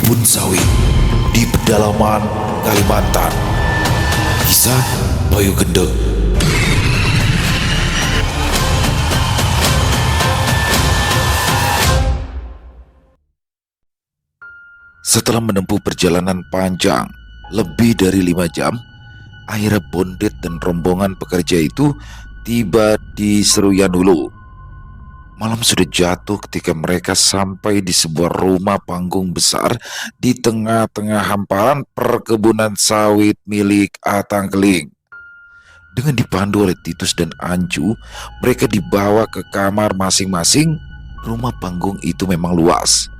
Kebun sawit di pedalaman Kalimantan. Kisah Bayu Gendeng. Setelah menempuh perjalanan panjang lebih dari 5 jam, akhirnya Bondet dan rombongan pekerja itu tiba di Seruyan Hulu. Malam sudah jatuh ketika mereka sampai di sebuah rumah panggung besar di tengah-tengah hamparan perkebunan sawit milik Atang Keling. Dengan dipandu oleh Titus dan Anju, mereka dibawa ke kamar masing-masing. Rumah panggung itu memang luas.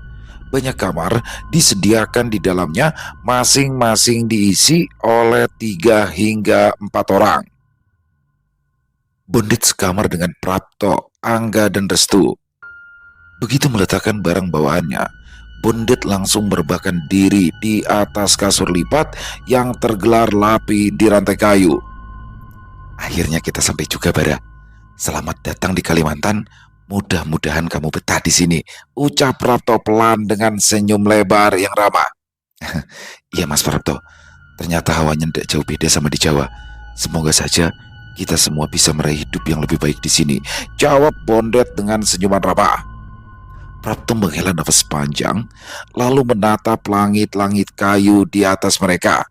Banyak kamar disediakan di dalamnya, masing-masing diisi oleh 3 hingga 4 orang. Bondet sekamar dengan Prapto, Angga, dan Restu. Begitu meletakkan barang bawaannya, Bondet langsung merebahkan diri di atas kasur lipat yang tergelar lapi di rantai kayu. Akhirnya kita sampai juga, Bara. Selamat datang di Kalimantan. Mudah-mudahan kamu betah di sini, ucap Prapto pelan dengan senyum lebar yang ramah. Iya, Mas Prapto. Ternyata hawanya tidak jauh beda sama di Jawa. Semoga saja kita semua bisa meraih hidup yang lebih baik di sini, jawab Bondet dengan senyuman ramah. Prapto menghela nafas panjang, lalu menatap langit-langit kayu di atas mereka.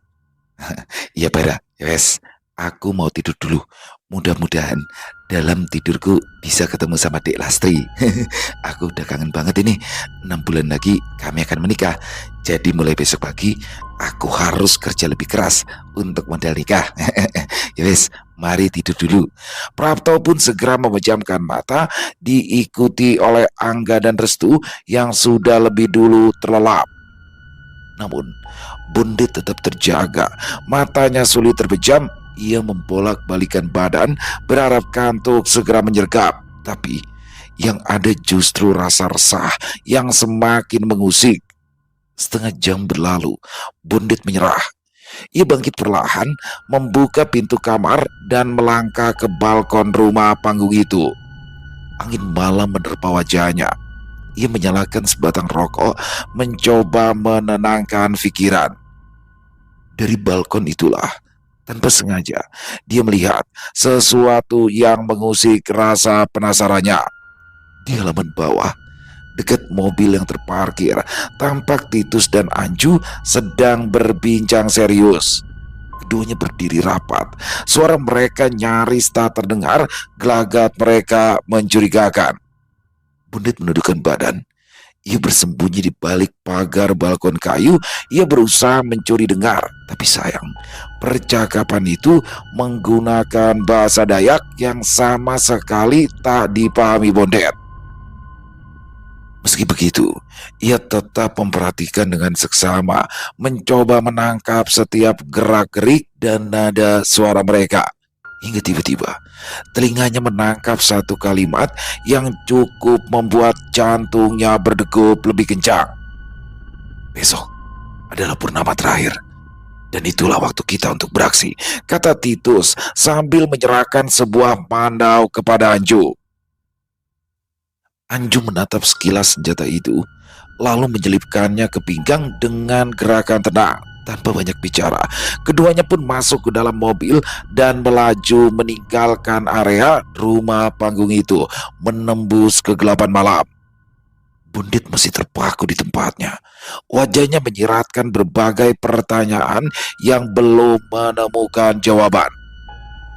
Iya, Bara, yes, aku mau tidur dulu. Mudah-mudahan dalam tidurku bisa ketemu sama Dek Lastri. Aku udah kangen banget ini. 6 bulan lagi kami akan menikah. Jadi mulai besok pagi aku harus kerja lebih keras untuk modal nikah. Yes, mari tidur dulu. Prapto pun segera memejamkan mata, diikuti oleh Angga dan Restu yang sudah lebih dulu terlelap. Namun Bondet tetap terjaga. Matanya sulit terbejam. Ia membolak-balikan badan, berharap kantuk segera menyergap. Tapi yang ada justru rasa resah yang semakin mengusik. Setengah jam berlalu, Bondet menyerah. Ia bangkit perlahan, membuka pintu kamar dan melangkah ke balkon rumah panggung itu. Angin malam menerpa wajahnya. Ia menyalakan sebatang rokok, mencoba menenangkan pikiran. Dari balkon itulah, tanpa sengaja, dia melihat sesuatu yang mengusik rasa penasarannya. Di halaman bawah, dekat mobil yang terparkir, tampak Titus dan Anju sedang berbincang serius. Keduanya berdiri rapat. Suara mereka nyaris tak terdengar, gelagat mereka mencurigakan. Bondet menundukkan badan. Ia bersembunyi di balik pagar balkon kayu. Ia berusaha mencuri dengar, tapi sayang, percakapan itu menggunakan bahasa Dayak yang sama sekali tak dipahami Bondet. Meski begitu, ia tetap memperhatikan dengan seksama, mencoba menangkap setiap gerak-gerik dan nada suara mereka. Hingga tiba-tiba, telinganya menangkap satu kalimat yang cukup membuat jantungnya berdegup lebih kencang. Besok adalah purnama terakhir, dan itulah waktu kita untuk beraksi, kata Titus sambil menyerahkan sebuah mandau kepada Anju. Anju menatap sekilas senjata itu, lalu menyelipkannya ke pinggang dengan gerakan tenang. Tanpa banyak bicara, keduanya pun masuk ke dalam mobil dan melaju meninggalkan area rumah panggung itu, menembus kegelapan malam. Bondet masih terpaku di tempatnya. Wajahnya menyiratkan berbagai pertanyaan yang belum menemukan jawaban.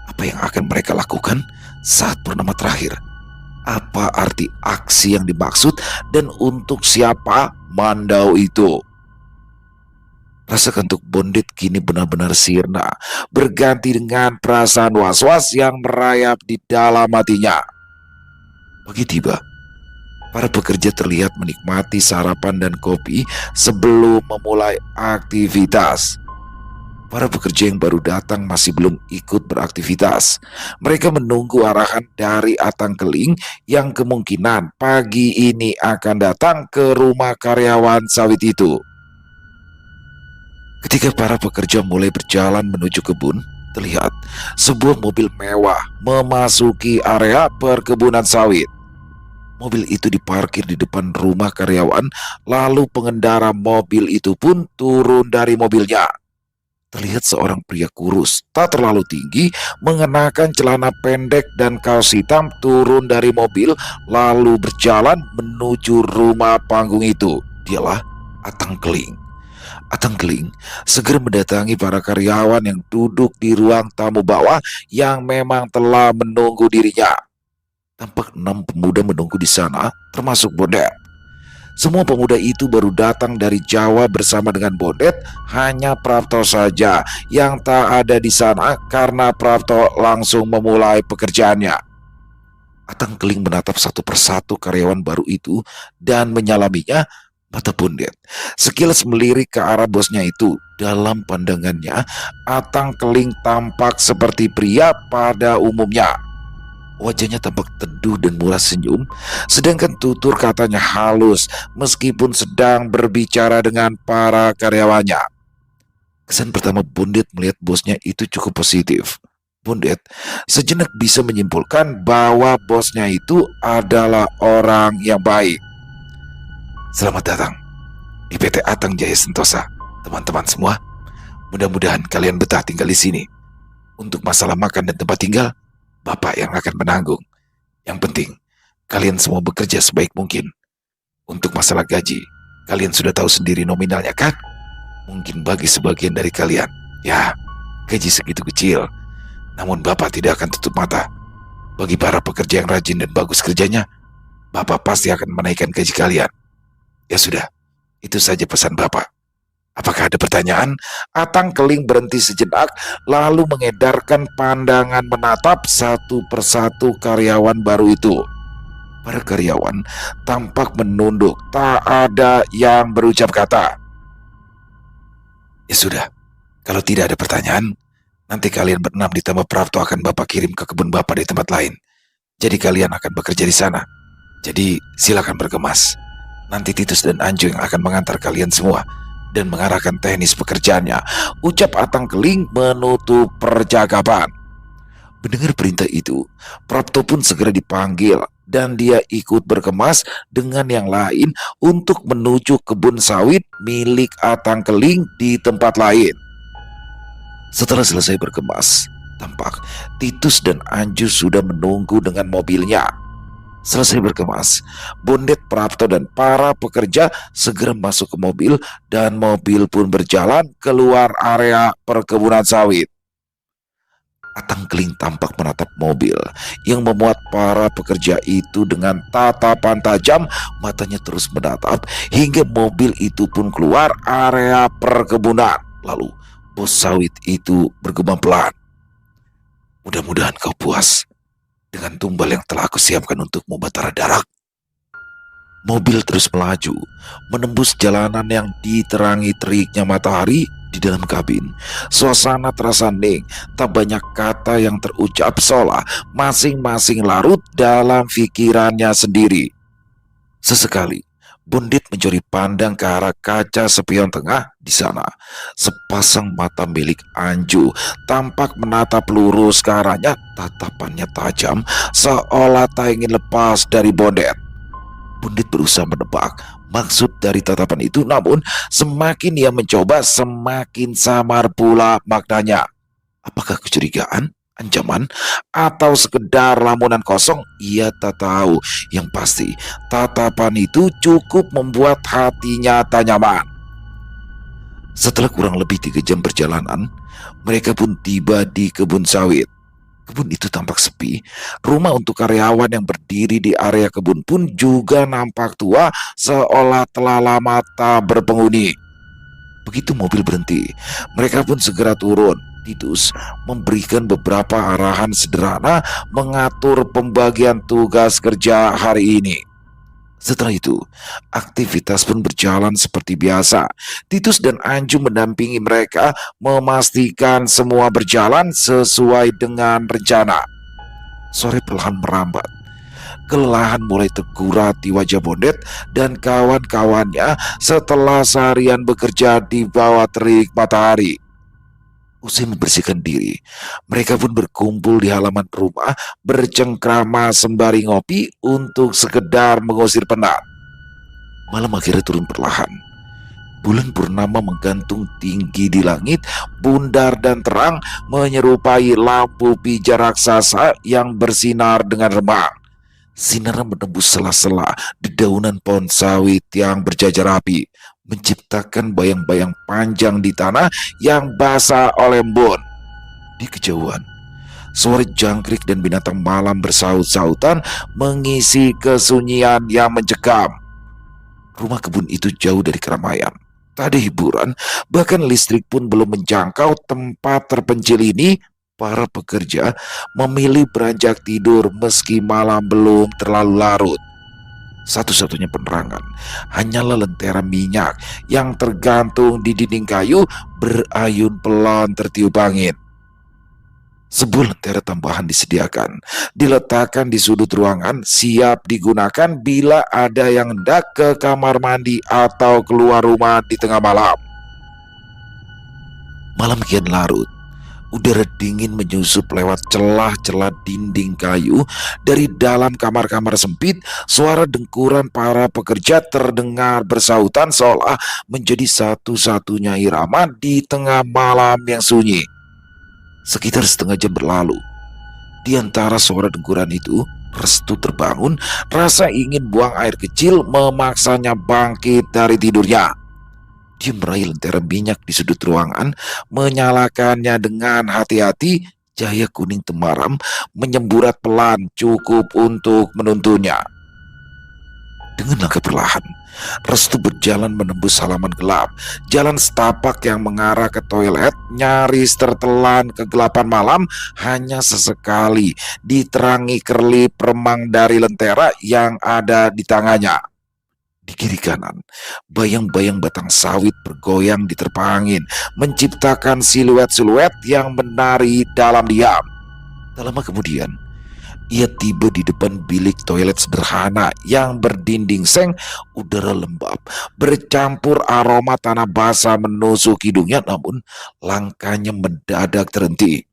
Apa yang akan mereka lakukan saat purnama terakhir? Apa arti aksi yang dimaksud dan untuk siapa mandau itu? Rasa kantuk Bondet kini benar-benar sirna, berganti dengan perasaan was-was yang merayap di dalam hatinya. Pagi tiba, para pekerja terlihat menikmati sarapan dan kopi sebelum memulai aktivitas. Para pekerja yang baru datang masih belum ikut beraktivitas. Mereka menunggu arahan dari Atang Keling yang kemungkinan pagi ini akan datang ke rumah karyawan sawit itu. Ketika para pekerja mulai berjalan menuju kebun, terlihat sebuah mobil mewah memasuki area perkebunan sawit. Mobil itu diparkir di depan rumah karyawan, lalu pengendara mobil itu pun turun dari mobilnya. Terlihat seorang pria kurus, tak terlalu tinggi, mengenakan celana pendek dan kaos hitam turun dari mobil lalu berjalan menuju rumah panggung itu. Dialah Atang Keling. Atang Keling segera mendatangi para karyawan yang duduk di ruang tamu bawah yang memang telah menunggu dirinya. Tampak 6 pemuda menunggu di sana, termasuk Bondet. Semua pemuda itu baru datang dari Jawa bersama dengan Bondet, hanya Prapto saja yang tak ada di sana karena Prapto langsung memulai pekerjaannya. Atang Keling menatap satu persatu karyawan baru itu dan menyalaminya. Mata Bondet sekilas melirik ke arah bosnya itu. Dalam pandangannya, Atang Keling tampak seperti pria pada umumnya. Wajahnya tampak teduh dan murah senyum, sedangkan tutur katanya halus meskipun sedang berbicara dengan para karyawannya. Kesan pertama Bondet melihat bosnya itu cukup positif. Bondet sejenak bisa menyimpulkan bahwa bosnya itu adalah orang yang baik. Selamat datang di PT Atang Jaya Sentosa, teman-teman semua. Mudah-mudahan kalian betah tinggal di sini. Untuk masalah makan dan tempat tinggal, Bapak yang akan menanggung. Yang penting, kalian semua bekerja sebaik mungkin. Untuk masalah gaji, kalian sudah tahu sendiri nominalnya kan? Mungkin bagi sebagian dari kalian, ya, gaji segitu kecil. Namun Bapak tidak akan tutup mata. Bagi para pekerja yang rajin dan bagus kerjanya, Bapak pasti akan menaikkan gaji kalian. Ya sudah, itu saja pesan Bapak. Apakah ada pertanyaan? Atang Keling berhenti sejenak, lalu mengedarkan pandangan menatap satu persatu karyawan baru itu. Para karyawan tampak menunduk, tak ada yang berucap kata. Ya sudah, kalau tidak ada pertanyaan, nanti kalian berenam ditambah Prapto akan Bapak kirim ke kebun Bapak di tempat lain. Jadi kalian akan bekerja di sana. Jadi silakan bergemas. Nanti Titus dan Anju yang akan mengantar kalian semua dan mengarahkan teknis pekerjaannya, ucap Atang Keling menutup percakapan. Mendengar perintah itu, Prapto pun segera dipanggil dan dia ikut berkemas dengan yang lain untuk menuju kebun sawit milik Atang Keling di tempat lain. Setelah selesai berkemas, tampak Titus dan Anju sudah menunggu dengan mobilnya. Selesai berkemas, Bondet, Prapto, dan para pekerja segera masuk ke mobil dan mobil pun berjalan keluar area perkebunan sawit. Atang Keling tampak menatap mobil yang memuat para pekerja itu dengan tatapan tajam. Matanya terus menatap hingga mobil itu pun keluar area perkebunan. Lalu bos sawit itu bergema pelan. Mudah-mudahan kau puas dengan tumbal yang telah aku siapkan untukmu, Batara Darak. Mobil terus melaju, menembus jalanan yang diterangi teriknya matahari. Di dalam kabin, suasana terasa hening, tak banyak kata yang terucap seolah masing-masing larut dalam pikirannya sendiri. Sesekali, Bondet mencuri pandang ke arah kaca spion tengah. Di sana, sepasang mata milik Anju tampak menatap lurus ke arahnya. Tatapannya tajam, seolah tak ingin lepas dari Bondet. Bondet berusaha menebak maksud dari tatapan itu, namun semakin ia mencoba, semakin samar pula maknanya. Apakah kecurigaan, ancaman, atau sekedar lamunan kosong? Ia tak tahu. Yang pasti, tatapan itu cukup membuat hatinya tak nyaman. Setelah kurang lebih 3 jam perjalanan, mereka pun tiba di kebun sawit. Kebun itu tampak sepi. Rumah untuk karyawan yang berdiri di area kebun pun juga nampak tua, seolah telah lama tak berpenghuni. Begitu mobil berhenti, mereka pun segera turun. Titus memberikan beberapa arahan sederhana mengatur pembagian tugas kerja hari ini. Setelah itu, aktivitas pun berjalan seperti biasa. Titus dan Anju mendampingi mereka, memastikan semua berjalan sesuai dengan rencana. Sore perlahan merambat. Kelelahan mulai tergurat di wajah Bondet dan kawan-kawannya setelah seharian bekerja di bawah terik matahari. Usai membersihkan diri, mereka pun berkumpul di halaman rumah, bercengkrama sembari ngopi untuk sekedar mengusir penat. Malam akhirnya turun perlahan. Bulan purnama menggantung tinggi di langit, bundar dan terang, menyerupai lampu pijar raksasa yang bersinar dengan remang. Sinar menembus sela-sela di daunan pohon sawit yang berjajar rapi, menciptakan bayang-bayang panjang di tanah yang basah oleh embun. Di kejauhan, suara jangkrik dan binatang malam bersaut-sautan mengisi kesunyian yang mencekam. Rumah kebun itu jauh dari keramaian. Tak ada hiburan, bahkan listrik pun belum menjangkau tempat terpencil ini. Para pekerja memilih beranjak tidur meski malam belum terlalu larut. Satu-satunya penerangan hanyalah lentera minyak yang tergantung di dinding kayu, berayun pelan tertiup angin. Sebuah lentera tambahan disediakan, diletakkan di sudut ruangan, siap digunakan bila ada yang hendak ke kamar mandi atau keluar rumah di tengah malam. Malam kian larut, udara dingin menyusup lewat celah-celah dinding kayu. Dari dalam kamar-kamar sempit, suara dengkuran para pekerja terdengar bersautan seolah menjadi satu-satunya irama di tengah malam yang sunyi. Sekitar setengah jam berlalu. Di antara suara dengkuran itu, Restu terbangun, rasa ingin buang air kecil memaksanya bangkit dari tidurnya. Dia meraih lentera minyak di sudut ruangan, menyalakannya dengan hati-hati. Cahaya kuning temaram menyemburat pelan, cukup untuk menuntunnya. Dengan langkah perlahan, Restu berjalan menembus halaman gelap. Jalan setapak yang mengarah ke toilet nyaris tertelan kegelapan malam, hanya sesekali diterangi kerlip remang dari lentera yang ada di tangannya. Di kiri kanan, bayang-bayang batang sawit bergoyang diterpa angin, menciptakan siluet-siluet yang menari dalam diam. Tak lama kemudian, ia tiba di depan bilik toilet sederhana yang berdinding seng. Udara lembab bercampur aroma tanah basah menusuk hidungnya, namun langkahnya mendadak terhenti.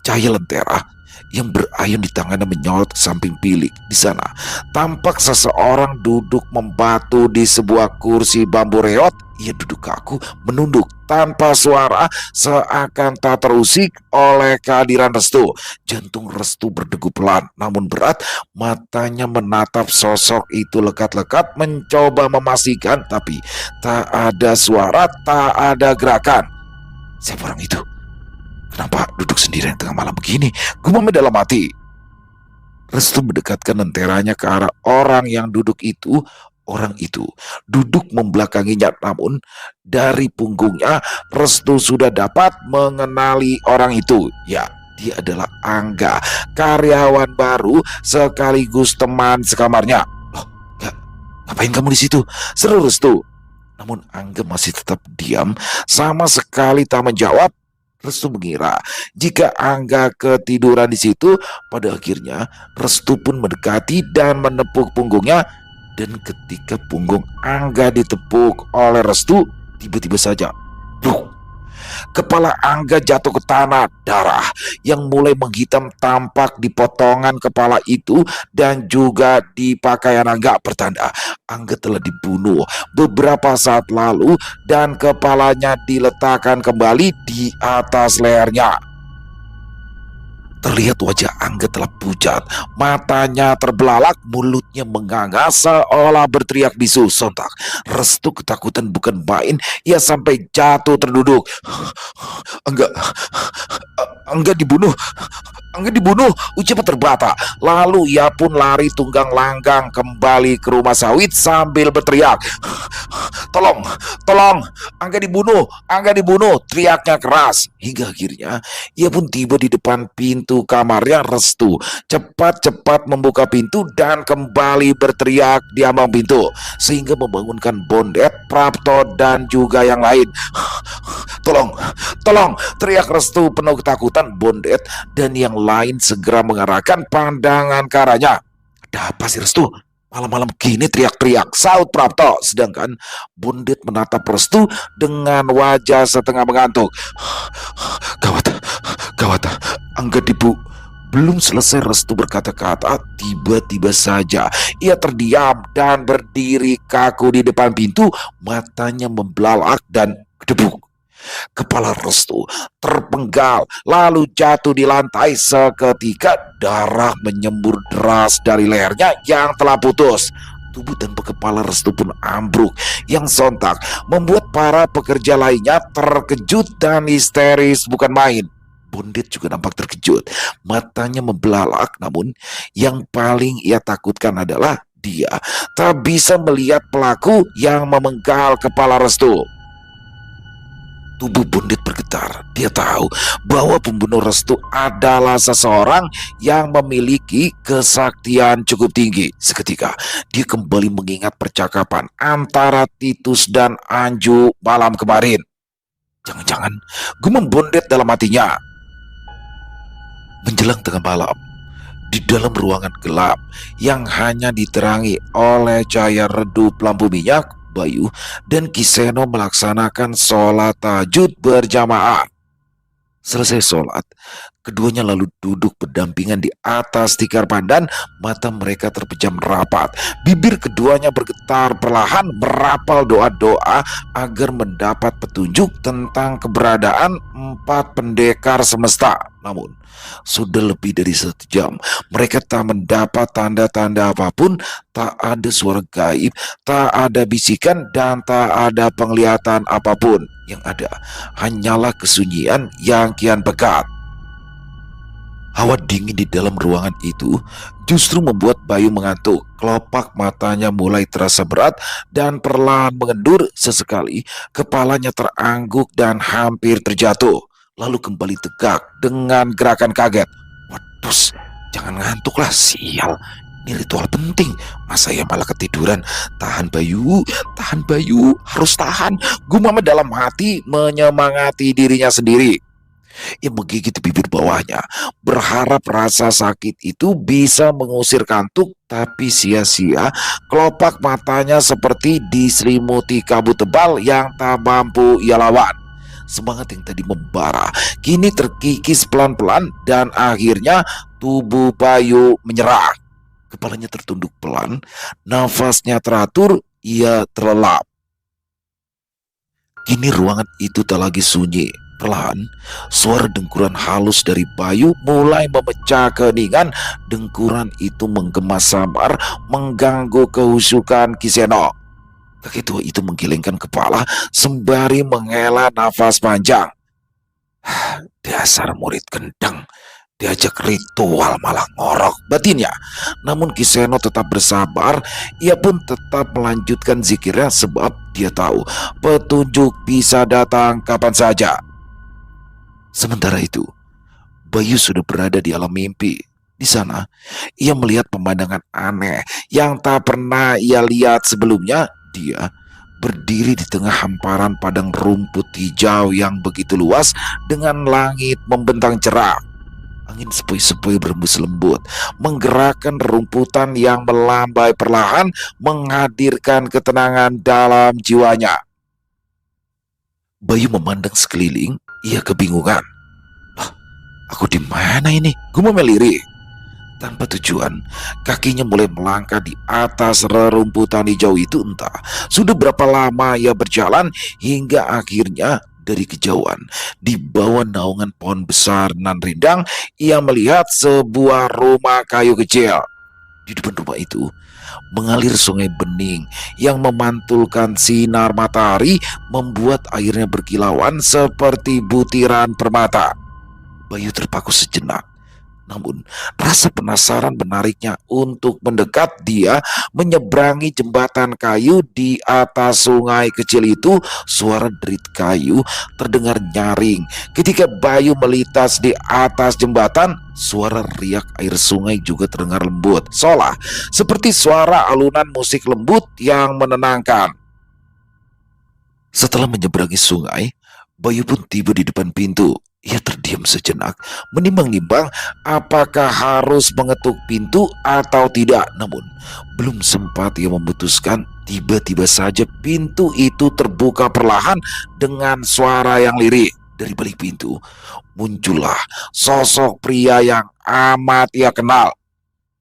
Cahaya lentera yang berayun di tangannya menyorot ke samping bilik. Di sana tampak seseorang duduk membatu di sebuah kursi bambu reot. Ia duduk kaku, menunduk tanpa suara, seakan tak terusik oleh kehadiran Restu. Jantung Restu berdegup pelan namun berat. Matanya menatap sosok itu lekat-lekat, mencoba memastikan, tapi tak ada suara, tak ada gerakan. Siapa orang itu? Kenapa duduk sendirian tengah malam begini? Gumamnya dalam hati. Restu mendekatkan lenteranya ke arah orang yang duduk itu. Orang itu duduk membelakanginya, namun dari punggungnya Restu sudah dapat mengenali orang itu. Ya, dia adalah Angga, karyawan baru sekaligus teman sekamarnya. Loh, ngapain kamu di situ? Seru Restu. Namun Angga masih tetap diam, sama sekali tak menjawab. Restu mengira jika Angga ketiduran di situ. Pada akhirnya Restu pun mendekati dan menepuk punggungnya. Dan ketika punggung Angga ditepuk oleh Restu, tiba-tiba saja, duh, kepala Angga jatuh ke tanah. Darah yang mulai menghitam tampak di potongan kepala itu dan juga di pakaian Angga, pertanda Angga telah dibunuh beberapa saat lalu dan kepalanya diletakkan kembali di atas lehernya. Terlihat wajah Angga telah pucat, matanya terbelalak, mulutnya menganga seolah berteriak bisu. Sontak Restu ketakutan bukan main, ia sampai jatuh terduduk. Angga, Angga dibunuh, Angga dibunuh, ucapnya terbata. Lalu ia pun lari tunggang langgang kembali ke rumah sawit sambil berteriak, tolong, tolong, Angga dibunuh, Angga dibunuh, teriaknya keras. Hingga akhirnya ia pun tiba di depan pintu kamarnya Restu. Cepat-cepat membuka pintu dan kembali berteriak di ambang pintu, sehingga membangunkan Bondet, Prapto, dan juga yang lain. Tolong, tolong, teriak Restu penuh ketakutan. Bondet dan yang lain segera mengarahkan pandangan ke arahnya. Ada apa sih Restu? Malam-malam gini teriak-teriak, saut Prapto. Sedangkan Bundit menatap Restu dengan wajah setengah mengantuk. Gawat, gawat, Angga Dibu. Belum selesai Restu berkata-kata, tiba-tiba saja ia terdiam dan berdiri kaku di depan pintu, matanya membelalak dan gedebuk. Kepala Restu terpenggal lalu jatuh di lantai seketika, darah menyembur deras dari lehernya yang telah putus. Tubuh dan kepala Restu pun ambruk yang sontak membuat para pekerja lainnya terkejut dan histeris bukan main. Bundit juga nampak terkejut, matanya membelalak, namun yang paling ia takutkan adalah dia tak bisa melihat pelaku yang memenggal kepala Restu. Tubuh Bundit bergetar. Dia tahu bahwa pembunuh Restu adalah seseorang yang memiliki kesaktian cukup tinggi. Seketika, dia kembali mengingat percakapan antara Titus dan Anju malam kemarin. Jangan-jangan gumam Bundit dalam hatinya. Menjelang tengah malam, di dalam ruangan gelap yang hanya diterangi oleh cahaya redup lampu minyak, Bayu dan Kiseno melaksanakan sholat tahajud berjamaah. Selesai sholat, keduanya lalu duduk berdampingan di atas tikar pandan, mata mereka terpejam rapat. Bibir keduanya bergetar perlahan merapal doa-doa agar mendapat petunjuk tentang keberadaan empat pendekar semesta. Namun, sudah lebih dari 1 jam, mereka tak mendapat tanda-tanda apapun, tak ada suara gaib, tak ada bisikan, dan tak ada penglihatan apapun. Yang ada hanyalah kesunyian yang kian pekat. Hawa dingin di dalam ruangan itu justru membuat Bayu mengantuk. Kelopak matanya mulai terasa berat dan perlahan mengendur. Sesekali kepalanya terangguk dan hampir terjatuh, lalu kembali tegak dengan gerakan kaget. Waduh, jangan ngantuklah, sial. Ini ritual penting, masa ya malah ketiduran. Tahan Bayu, harus tahan. Gumam dalam hati menyemangati dirinya sendiri. Ia menggigit bibir bawahnya, berharap rasa sakit itu bisa mengusir kantuk, tapi sia-sia. Kelopak matanya seperti diselimuti kabut tebal yang tak mampu ia lawan. Semangat yang tadi membara kini terkikis pelan-pelan, dan akhirnya tubuh Bayu menyerah. Kepalanya tertunduk pelan, nafasnya teratur, ia terlelap. Kini ruangan itu tak lagi sunyi. Perlahan, suara dengkuran halus dari Bayu mulai memecah keheningan. Dengkuran itu menggema samar, mengganggu kehusukan Kiseno. Kakek tua itu menggelengkan kepala sembari menghela nafas panjang. Dasar murid gendang, diajak ritual malah ngorok batinnya. Namun Kiseno tetap bersabar. Ia pun tetap melanjutkan zikirnya sebab dia tahu petunjuk bisa datang kapan saja. Sementara itu, Bayu sudah berada di alam mimpi. Di sana, ia melihat pemandangan aneh yang tak pernah ia lihat sebelumnya. Dia berdiri di tengah hamparan padang rumput hijau yang begitu luas dengan langit membentang cerah. Angin sepoi-sepoi berembus lembut, menggerakkan rerumputan yang melambai perlahan, menghadirkan ketenangan dalam jiwanya. Bayu memandang sekeliling, ia kebingungan. Lah, aku di mana ini? Gumam lirik. Tanpa tujuan, kakinya mulai melangkah di atas rerumputan hijau itu. Entah sudah berapa lama ia berjalan hingga akhirnya dari kejauhan, di bawah naungan pohon besar nan rindang, ia melihat sebuah rumah kayu kecil. Di depan rumah itu mengalir sungai bening yang memantulkan sinar matahari, membuat airnya berkilauan seperti butiran permata. Bayu terpaku sejenak. Namun rasa penasaran menariknya untuk mendekat. Dia menyeberangi jembatan kayu di atas sungai kecil itu. Suara derit kayu terdengar nyaring. Ketika Bayu melintas di atas jembatan, suara riak air sungai juga terdengar lembut, seolah seperti suara alunan musik lembut yang menenangkan. Setelah menyeberangi sungai, Bayu pun tiba di depan pintu. Ia terdiam sejenak, menimbang-nimbang apakah harus mengetuk pintu atau tidak. Namun, belum sempat ia memutuskan, tiba-tiba saja pintu itu terbuka perlahan dengan suara yang lirih. Dari balik pintu, muncullah sosok pria yang amat ia kenal.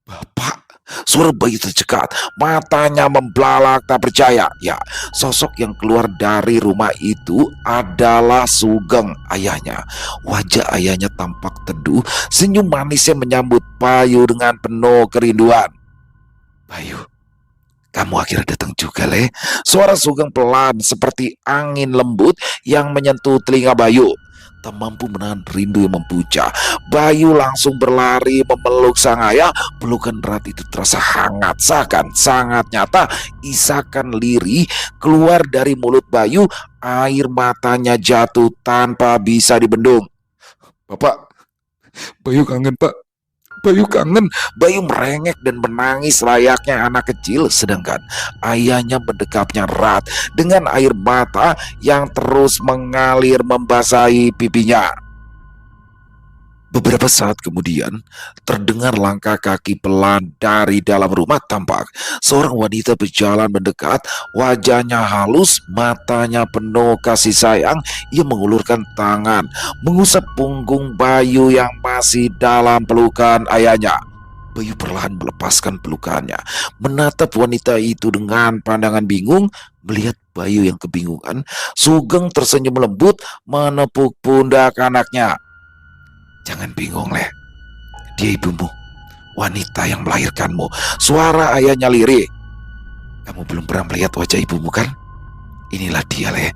Bapak, suara bayi tercekat, matanya membelalak tak percaya. Ya, sosok yang keluar dari rumah itu adalah Sugeng, ayahnya. Wajah ayahnya tampak teduh, senyum manisnya menyambut Bayu dengan penuh kerinduan. Bayu, kamu akhirnya datang juga, Le. Suara Sugeng pelan seperti angin lembut yang menyentuh telinga Bayu. Tak mampu menahan rindu yang membuncah, Bayu langsung berlari memeluk sang ayah. Pelukan erat itu terasa hangat, seakan sangat nyata. Isakan lirih keluar dari mulut Bayu, air matanya jatuh tanpa bisa dibendung. Bapak, Bayu kangen, Pak. Bayu kangen. Bayu merengek dan menangis layaknya anak kecil, sedangkan ayahnya mendekapnya erat dengan air mata yang terus mengalir membasahi pipinya. Beberapa saat kemudian, terdengar langkah kaki pelan dari dalam rumah. Tampak seorang wanita berjalan mendekat, wajahnya halus, matanya penuh kasih sayang. Ia mengulurkan tangan, mengusap punggung Bayu yang masih dalam pelukan ayahnya. Bayu perlahan melepaskan pelukannya, menatap wanita itu dengan pandangan bingung. Melihat Bayu yang kebingungan, Sugeng tersenyum lembut, menepuk pundak anaknya. Jangan bingung, Le. Dia ibumu, wanita yang melahirkanmu. Suara ayahnya lirih. Kamu belum pernah melihat wajah ibumu, kan? Inilah dia, Le.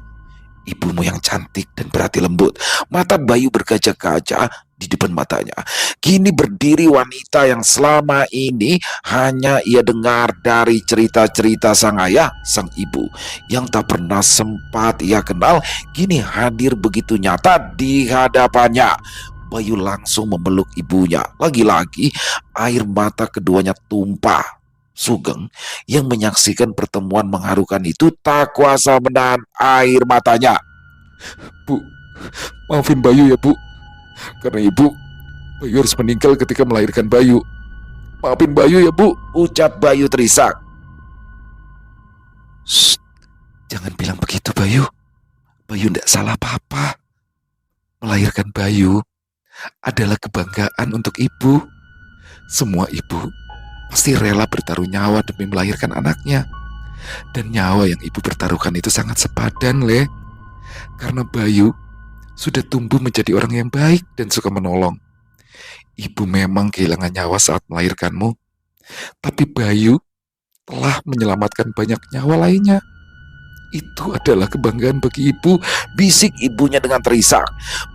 Ibumu yang cantik dan berhati lembut. Mata Bayu berkaca-kaca di depan matanya. Kini berdiri wanita yang selama ini hanya ia dengar dari cerita-cerita sang ayah, sang ibu, yang tak pernah sempat ia kenal. Kini hadir begitu nyata di hadapannya. Bayu langsung memeluk ibunya. Lagi-lagi air mata keduanya tumpah. Sugeng yang menyaksikan pertemuan mengharukan itu tak kuasa menahan air matanya. Bu, maafin Bayu ya, Bu. Karena Bayu harus meninggal ketika melahirkan Bayu. Maafin Bayu ya, Bu, ucap Bayu terisak. Shh, jangan bilang begitu, Bayu. Bayu tidak salah apa-apa. Melahirkan Bayu adalah kebanggaan untuk ibu. Semua ibu pasti rela bertaruh nyawa demi melahirkan anaknya. Dan nyawa yang ibu pertaruhkan itu sangat sepadan, Le. Karena Bayu sudah tumbuh menjadi orang yang baik dan suka menolong. Ibu memang kehilangan nyawa saat melahirkanmu, tapi Bayu telah menyelamatkan banyak nyawa lainnya. Itu adalah kebanggaan bagi ibu, bisik ibunya dengan terisak.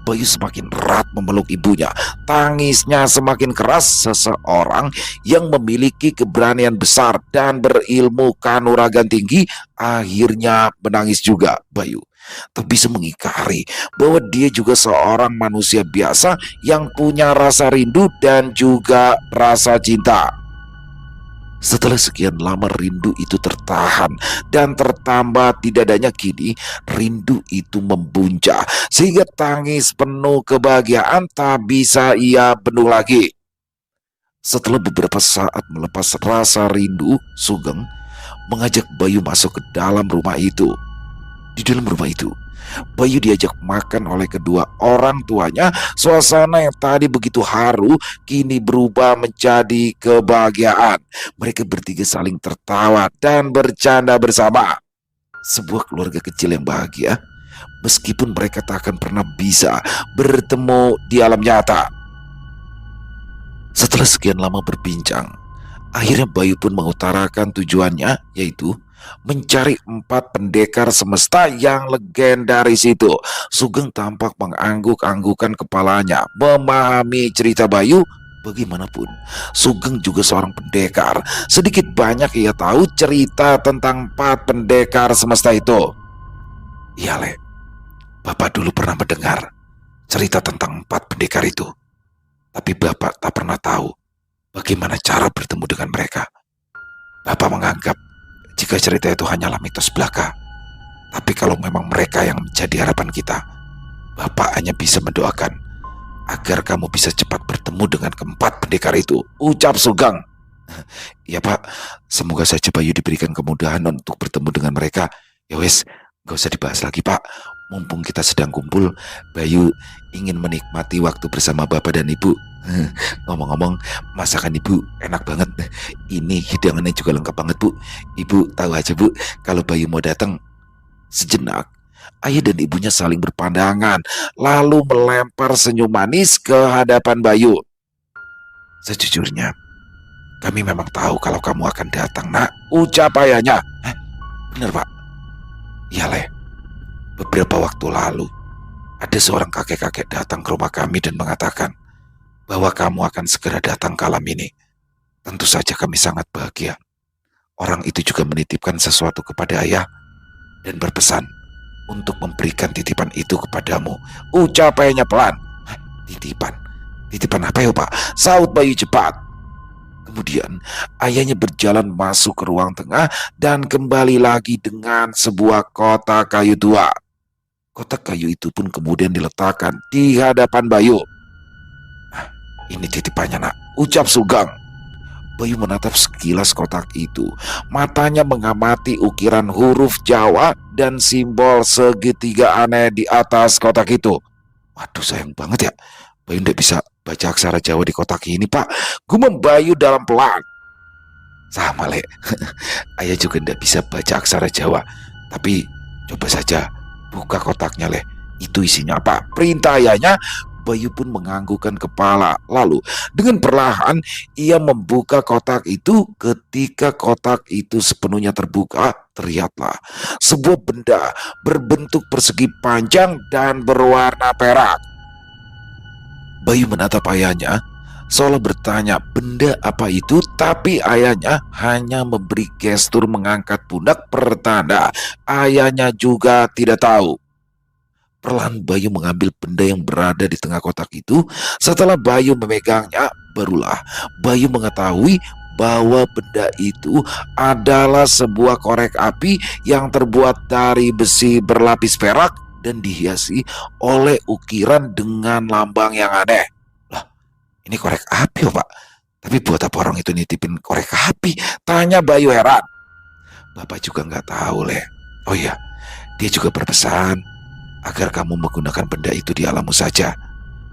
Bayu semakin erat memeluk ibunya. Tangisnya semakin keras. Seseorang yang memiliki keberanian besar dan berilmu kanuragan tinggi akhirnya menangis juga. Bayu tak bisa mengingkari bahwa dia juga seorang manusia biasa yang punya rasa rindu dan juga rasa cinta. Setelah sekian lama rindu itu tertahan dan tertambat di dadanya, kini rindu itu membuncah sehingga tangis penuh kebahagiaan tak bisa ia bendung lagi. Setelah beberapa saat melepas rasa rindu, Sugeng mengajak Bayu masuk ke dalam rumah itu. Di dalam rumah itu, Bayu diajak makan oleh kedua orang tuanya. Suasana yang tadi begitu haru kini berubah menjadi kebahagiaan. Mereka bertiga saling tertawa dan bercanda bersama. Sebuah keluarga kecil yang bahagia, meskipun mereka tak akan pernah bisa bertemu di alam nyata. Setelah sekian lama berbincang, akhirnya Bayu pun mengutarakan tujuannya, yaitu mencari 4 pendekar semesta yang legendaris itu. Sugeng tampak mengangguk-anggukan kepalanya, memahami cerita Bayu. Bagaimanapun, Sugeng juga seorang pendekar. Sedikit banyak ia tahu cerita tentang 4 pendekar semesta itu. Iya, Le, Bapak dulu pernah mendengar cerita tentang 4 pendekar itu. Tapi Bapak tak pernah tahu bagaimana cara bertemu dengan mereka. Bapak menganggap jika cerita itu hanyalah mitos belaka. Tapi kalau memang mereka yang menjadi harapan kita, Bapak hanya bisa mendoakan agar kamu bisa cepat bertemu dengan keempat pendekar itu, ucap Sugeng. Ya Pak, semoga saja Bayu diberikan kemudahan untuk bertemu dengan mereka. Ya wes, gak usah dibahas lagi Pak. Mumpung kita sedang kumpul, Bayu ingin menikmati waktu bersama Bapak dan Ibu. Ngomong-ngomong, masakan Ibu enak banget. Ini hidangannya juga lengkap banget Bu. Ibu tahu aja Bu, kalau Bayu mau datang. Sejenak, ayah dan ibunya saling berpandangan, lalu melempar senyum manis ke hadapan Bayu. Sejujurnya, kami memang tahu kalau kamu akan datang, nak, ucap ayahnya. Bener Pak? Iya Leh, beberapa waktu lalu ada seorang kakek-kakek datang ke rumah kami dan mengatakan bahwa kamu akan segera datang ke alam ini. Tentu saja kami sangat bahagia. Orang itu juga menitipkan sesuatu kepada ayah dan berpesan untuk memberikan titipan itu kepadamu, ucap ayahnya pelan. Titipan? Titipan apa ya Pak? Saut Bayu cepat. Kemudian ayahnya berjalan masuk ke ruang tengah dan kembali lagi dengan sebuah kotak kayu tua. Kotak kayu itu pun kemudian diletakkan di hadapan Bayu. Ini titipannya nak, ucap Sugeng. Bayu menatap sekilas kotak itu. Matanya mengamati ukiran huruf Jawa dan simbol segitiga aneh di atas kotak itu. Waduh, sayang banget ya, Bayu tidak bisa baca aksara Jawa di kotak ini Pak. Gumam Bayu dalam pelan. Sama Le, ayah juga tidak bisa baca aksara Jawa. Tapi coba saja buka kotaknya Le. Itu isinya apa? Perintah ayahnya. Bayu pun menganggukkan kepala. Lalu dengan perlahan ia membuka kotak itu. Ketika kotak itu sepenuhnya terbuka, terlihatlah sebuah benda berbentuk persegi panjang dan berwarna perak. Bayu menatap ayahnya seolah bertanya benda apa itu, tapi ayahnya hanya memberi gestur mengangkat pundak pertanda ayahnya juga tidak tahu. Perlahan Bayu mengambil benda yang berada di tengah kotak itu. Setelah Bayu memegangnya, barulah Bayu mengetahui bahwa benda itu adalah sebuah korek api yang terbuat dari besi berlapis perak dan dihiasi oleh ukiran dengan lambang yang aneh. Lah, ini korek api Pak? Tapi buat apa orang itu nitipin korek api? Tanya Bayu heran. Bapak juga nggak tahu Le. Oh iya, dia juga berpesan agar kamu menggunakan benda itu di alammu saja.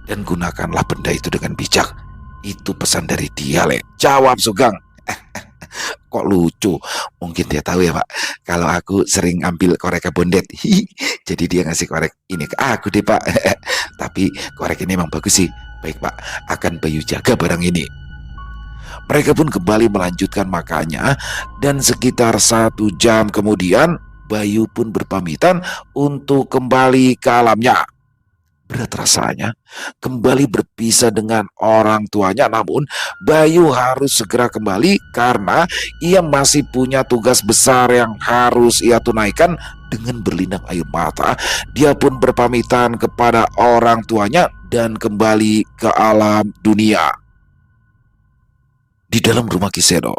Dan gunakanlah benda itu dengan bijak. Itu pesan dari dia Le, jawab Sugeng. Kok lucu? Mungkin dia tahu ya Pak, kalau aku sering ambil korek bondet. Jadi dia ngasih korek ini ke aku deh Pak. Tapi korek ini memang bagus sih. Baik Pak, akan Bayu jaga barang ini. Mereka pun kembali melanjutkan makannya. Dan sekitar 1 jam kemudian Bayu pun berpamitan untuk kembali ke alamnya. Berat rasanya kembali berpisah dengan orang tuanya, namun Bayu harus segera kembali karena ia masih punya tugas besar yang harus ia tunaikan. Dengan berlinang air mata, dia pun berpamitan kepada orang tuanya dan kembali ke alam dunia. Di dalam rumah Kiseno,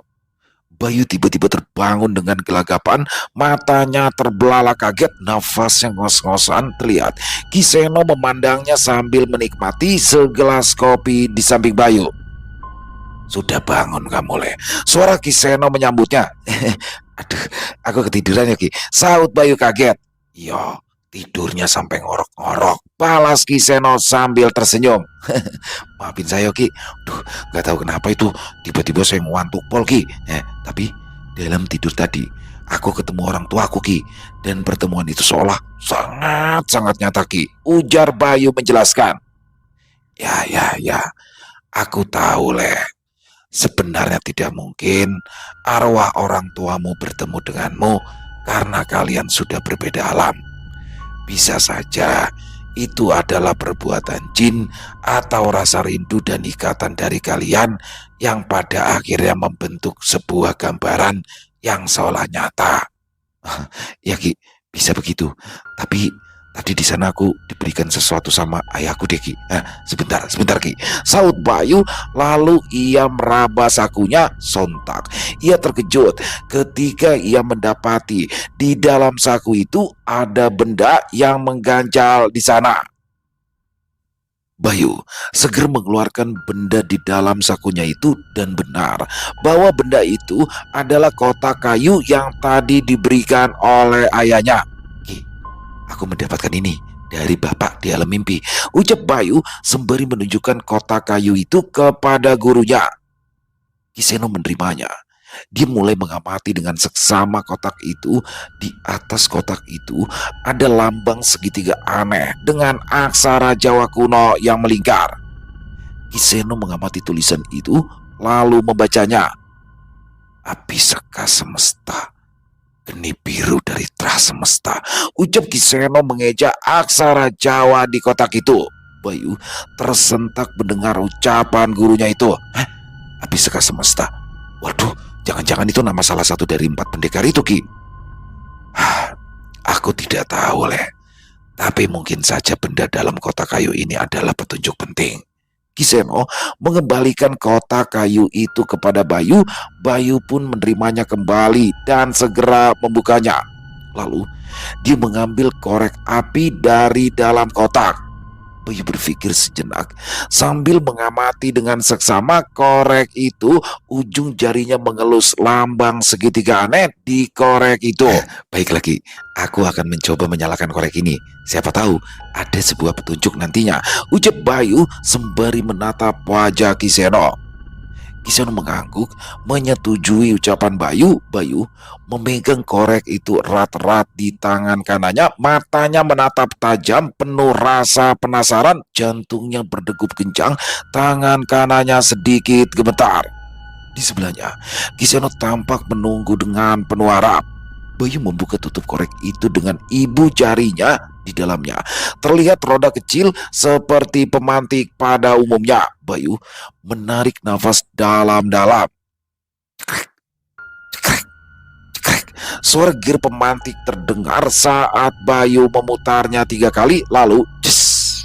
Bayu tiba-tiba terbangun dengan gelagapan, matanya terbelalak kaget, nafasnya ngos-ngosan terlihat. Kiseno memandangnya sambil menikmati segelas kopi di samping Bayu. Sudah bangun kamu Le, suara Kiseno menyambutnya. Aduh, aku ketiduran ya Ki, saut Bayu kaget. Yo, tidurnya sampai ngorok-ngorok, balas Kiseno sambil tersenyum. Maafin saya Ki, duh gak tahu kenapa itu tiba-tiba saya ngantuk pol Ki. Tapi dalam tidur tadi aku ketemu orang tuaku Ki, dan pertemuan itu seolah sangat-sangat nyata Ki, ujar Bayu menjelaskan. Ya, aku tahu Le, sebenarnya tidak mungkin arwah orang tuamu bertemu denganmu karena kalian sudah berbeda alam. Bisa saja itu adalah perbuatan jin atau rasa rindu dan ikatan dari kalian yang pada akhirnya membentuk sebuah gambaran yang seolah nyata. Ya Ki, bisa begitu. Tapi tadi di sana aku diberikan sesuatu sama ayahku deh Ki. Sebentar Ki, saut Bayu. Lalu ia meraba sakunya. Sontak ia terkejut ketika ia mendapati di dalam saku itu ada benda yang mengganjal di sana. Bayu segera mengeluarkan benda di dalam sakunya itu dan benar bahwa benda itu adalah kotak kayu yang tadi diberikan oleh ayahnya. "Ki, aku mendapatkan ini dari bapak di alam mimpi," ucap Bayu sembari menunjukkan kotak kayu itu kepada gurunya. Kiseno menerimanya. Dia mulai mengamati dengan seksama kotak itu. Di atas kotak itu ada lambang segitiga aneh dengan aksara Jawa kuno yang melingkar. Kiseno mengamati tulisan itu lalu membacanya. "Api seka semesta, geni biru dari terah semesta," ucap Kiseno mengeja aksara Jawa di kotak itu. Bayu tersentak mendengar ucapan gurunya itu. "Hah? Api seka semesta? Waduh, jangan-jangan itu nama salah satu dari 4 pendekar itu, Ki." "Aku tidak tahu, Le. Tapi mungkin saja benda dalam kotak kayu ini adalah petunjuk penting." Kiseno mengembalikan kotak kayu itu kepada Bayu. Bayu pun menerimanya kembali dan segera membukanya. Lalu dia mengambil korek api dari dalam kotak. Bayu berpikir sejenak sambil mengamati dengan seksama korek itu. Ujung jarinya mengelus lambang segitiga aneh di korek itu. "Baik lagi, aku akan mencoba menyalakan korek ini. Siapa tahu ada sebuah petunjuk nantinya," ucap Bayu sembari menatap wajah Kiseno. Kiseno mengangguk menyetujui ucapan Bayu. Bayu memegang korek itu erat-erat di tangan kanannya. Matanya menatap tajam penuh rasa penasaran. Jantungnya berdegup kencang. Tangan kanannya sedikit gemetar. Di sebelahnya, Kiseno tampak menunggu dengan penuh harap. Bayu membuka tutup korek itu dengan ibu jarinya. Di dalamnya terlihat roda kecil seperti pemantik pada umumnya. Bayu menarik nafas dalam-dalam. Cekrek, cekrek, cekrek. Suara gear pemantik terdengar saat Bayu memutarnya 3 kali. Lalu ces,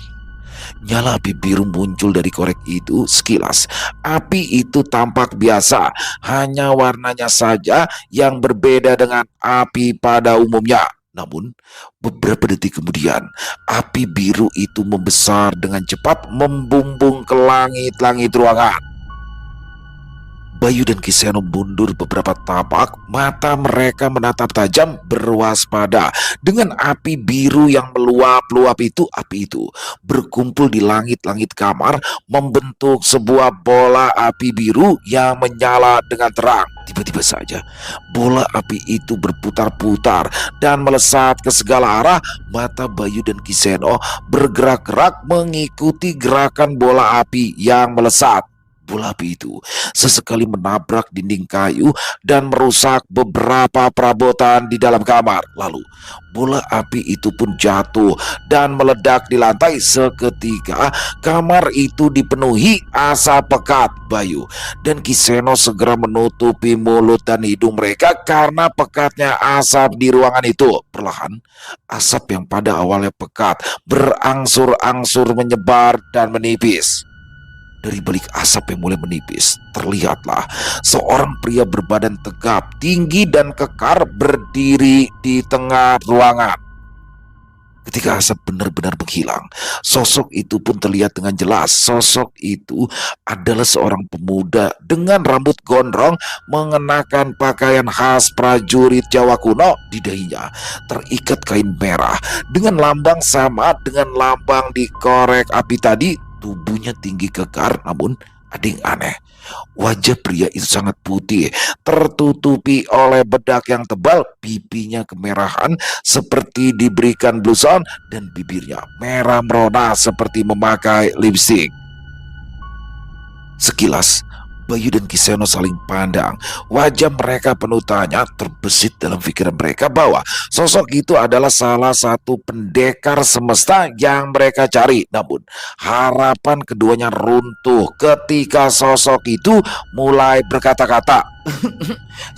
nyala api biru muncul dari korek itu. Sekilas api itu tampak biasa, hanya warnanya saja yang berbeda dengan api pada umumnya. Namun beberapa detik kemudian api biru itu membesar dengan cepat, membumbung ke langit-langit ruangan. Bayu dan Kiseno mundur beberapa tapak. Mata mereka menatap tajam, berwaspada dengan api biru yang meluap-luap itu. Api itu berkumpul di langit-langit kamar, membentuk sebuah bola api biru yang menyala dengan terang. Tiba-tiba saja bola api itu berputar-putar dan melesat ke segala arah. Mata Bayu dan Kiseno bergerak-gerak mengikuti gerakan bola api yang melesat. Bola api itu sesekali menabrak dinding kayu dan merusak beberapa perabotan di dalam kamar. Lalu bola api itu pun jatuh dan meledak di lantai. Seketika kamar itu dipenuhi asap pekat. Bayu dan Kiseno segera menutupi mulut dan hidung mereka karena pekatnya asap di ruangan itu. Perlahan asap yang pada awalnya pekat berangsur-angsur menyebar dan menipis. Dari balik asap yang mulai menipis, terlihatlah seorang pria berbadan tegap, tinggi dan kekar berdiri di tengah ruangan. Ketika asap benar-benar menghilang, sosok itu pun terlihat dengan jelas. Sosok itu adalah seorang pemuda dengan rambut gondrong, mengenakan pakaian khas prajurit Jawa kuno. Di dahinya terikat kain merah dengan lambang sama dengan lambang di korek api tadi. Tubuhnya tinggi kekar, namun ada yang aneh. Wajah pria itu sangat putih, tertutupi oleh bedak yang tebal. Pipinya kemerahan seperti diberikan bluson, dan bibirnya merah merona seperti memakai lipstik. Sekilas Bayu dan Kiseno saling pandang. Wajah mereka penuh tanya. Terbesit dalam pikiran mereka bahwa sosok itu adalah salah satu pendekar semesta yang mereka cari. Namun harapan keduanya runtuh ketika sosok itu mulai berkata-kata.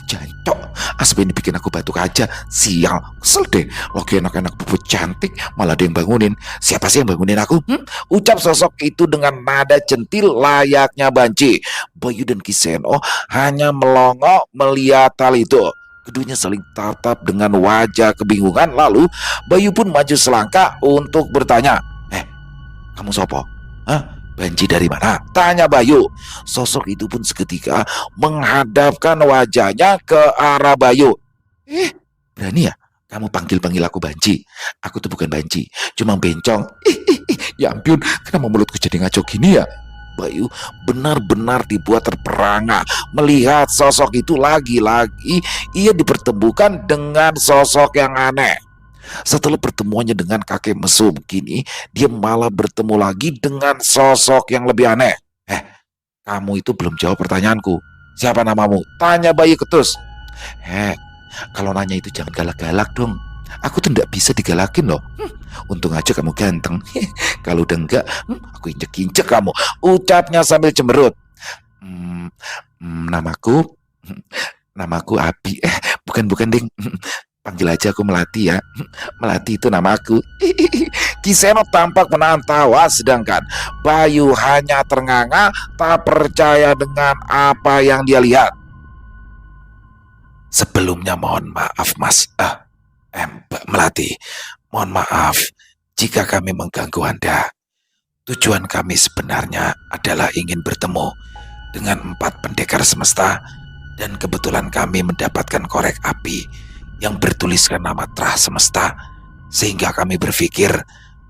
"Jancok, asap ini bikin aku batuk aja. Sial, kesel deh. Lagi enak-enak bubut cantik, malah ada yang bangunin. Siapa sih yang bangunin aku? Ucap sosok itu dengan nada centil layaknya banci. Bayu dan Kiseno hanya melongo melihat hal itu. Keduanya saling tatap dengan wajah kebingungan. Lalu Bayu pun maju selangkah untuk bertanya. "Kamu sopo? Banci dari mana? Tanya Bayu. Sosok itu pun seketika menghadapkan wajahnya ke arah Bayu. Berani ya kamu panggil-panggil aku Banci? Aku tuh bukan Banci, cuma bencong. Ya ampun, kenapa mulutku jadi ngaco gini ya? Bayu benar-benar dibuat terperangah melihat sosok itu lagi-lagi ia dipertemukan dengan sosok yang aneh. Setelah pertemuannya dengan kakek mesum, kini dia malah bertemu lagi dengan sosok yang lebih aneh. Kamu itu belum jawab pertanyaanku. Siapa namamu? Tanya Bayu ketus. Kalau nanya itu jangan galak-galak dong. Aku tuh nggak bisa digalakin loh. Untung aja kamu ganteng. Kalau udah enggak, aku injek-injek kamu. Ucapnya sambil cemberut. Namaku, namaku Abi. Bukan ding. Panggil aja aku Melati ya. Melati itu namaku. Kiseno tampak menahan tawa, sedangkan Bayu hanya ternganga, tak percaya dengan apa yang dia lihat. Sebelumnya mohon maaf Mas, Mbak Melati, mohon maaf jika kami mengganggu Anda. Tujuan kami sebenarnya adalah ingin bertemu dengan 4 pendekar semesta, dan kebetulan kami mendapatkan korek api yang bertuliskan nama Trah Semesta, sehingga kami berpikir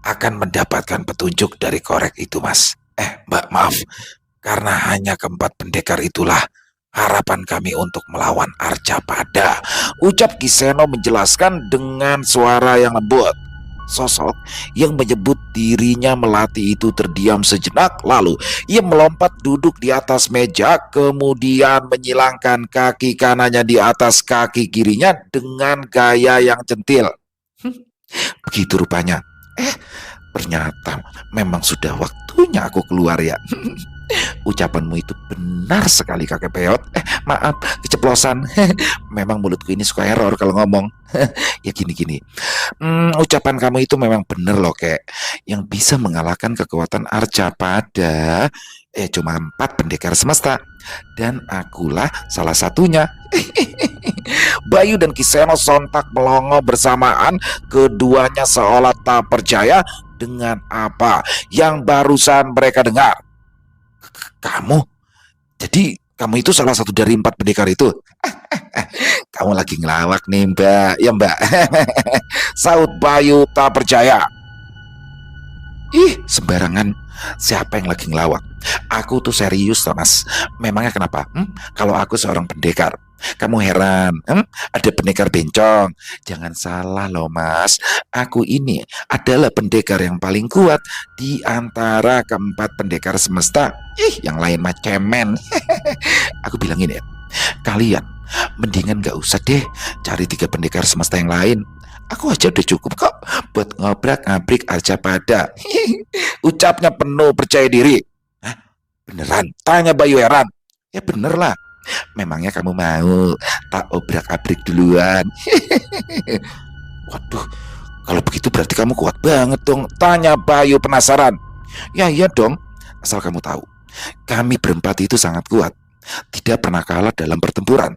akan mendapatkan petunjuk dari korek itu Mas. Mbak maaf, karena hanya keempat pendekar itulah harapan kami untuk melawan Arcapada. Ucap Kiseno menjelaskan dengan suara yang lembut. Sosok yang menyebut dirinya Melati itu terdiam sejenak, lalu ia melompat duduk di atas meja, kemudian menyilangkan kaki kanannya di atas kaki kirinya dengan gaya yang centil. Begitu rupanya. Ternyata memang sudah waktunya aku keluar ya. Ucapanmu itu benar sekali kakek peot. Maaf, keceplosan. Memang mulutku ini suka error kalau ngomong. Ya gini-gini. Ucapan kamu itu memang benar loh kek. Yang bisa mengalahkan kekuatan Arcapada cuma 4 pendekar semesta, dan akulah salah satunya. Bayu dan Kiseno sontak melongo bersamaan. Keduanya seolah tak percaya dengan apa yang barusan mereka dengar. Kamu? Jadi kamu itu salah satu dari 4 pendekar itu? Kamu lagi ngelawak nih Mbak. Ya Mbak. Saut Bayu tak percaya. Sembarangan. Siapa yang lagi ngelawak? Aku tuh serius Thomas. Memangnya kenapa? Kalau aku seorang pendekar, kamu heran? Ada pendekar bencong? Jangan salah loh Mas. Aku ini adalah pendekar yang paling kuat di antara keempat pendekar semesta. Yang lain mah cemen. Aku bilangin ya, kalian mendingan gak usah deh cari 3 pendekar semesta yang lain. Aku aja udah cukup kok buat ngobrak-ngabrik Arcapada. Ucapnya penuh percaya diri. Beneran? Tanya Bayu heran. Ya bener lah. Memangnya kamu mau tak obrak-abrik duluan? Waduh, kalau begitu berarti kamu kuat banget dong. Tanya Bayu penasaran. Ya iya dong, asal kamu tahu, kami berempat itu sangat kuat, tidak pernah kalah dalam pertempuran.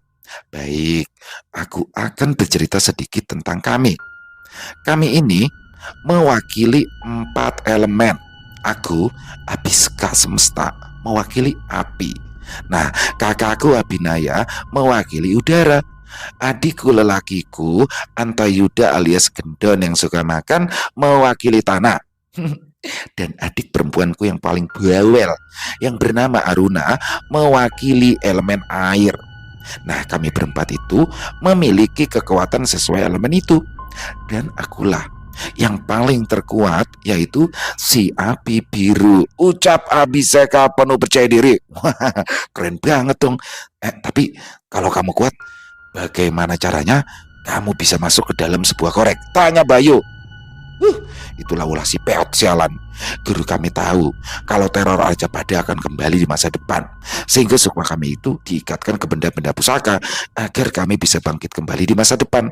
Baik, aku akan bercerita sedikit tentang kami. Kami ini mewakili 4 elemen. Aku, Abiska Semesta, mewakili api. Nah, kakakku Abinaya mewakili udara. Adikku lelakiku Antayuda alias Gendon yang suka makan mewakili tanah. Dan adik perempuanku yang paling bawel yang bernama Aruna mewakili elemen air. Nah, kami berempat itu memiliki kekuatan sesuai elemen itu. Dan akulah yang paling terkuat, yaitu si api biru. Ucap Abiseka penuh percaya diri. Wah, keren banget dong. Tapi kalau kamu kuat, bagaimana caranya kamu bisa masuk ke dalam sebuah korek? Tanya Bayu. Itulah ulah si peot sialan. Guru kami tahu kalau teror Arcapada akan kembali di masa depan, sehingga sukma kami itu diikatkan ke benda-benda pusaka agar kami bisa bangkit kembali di masa depan.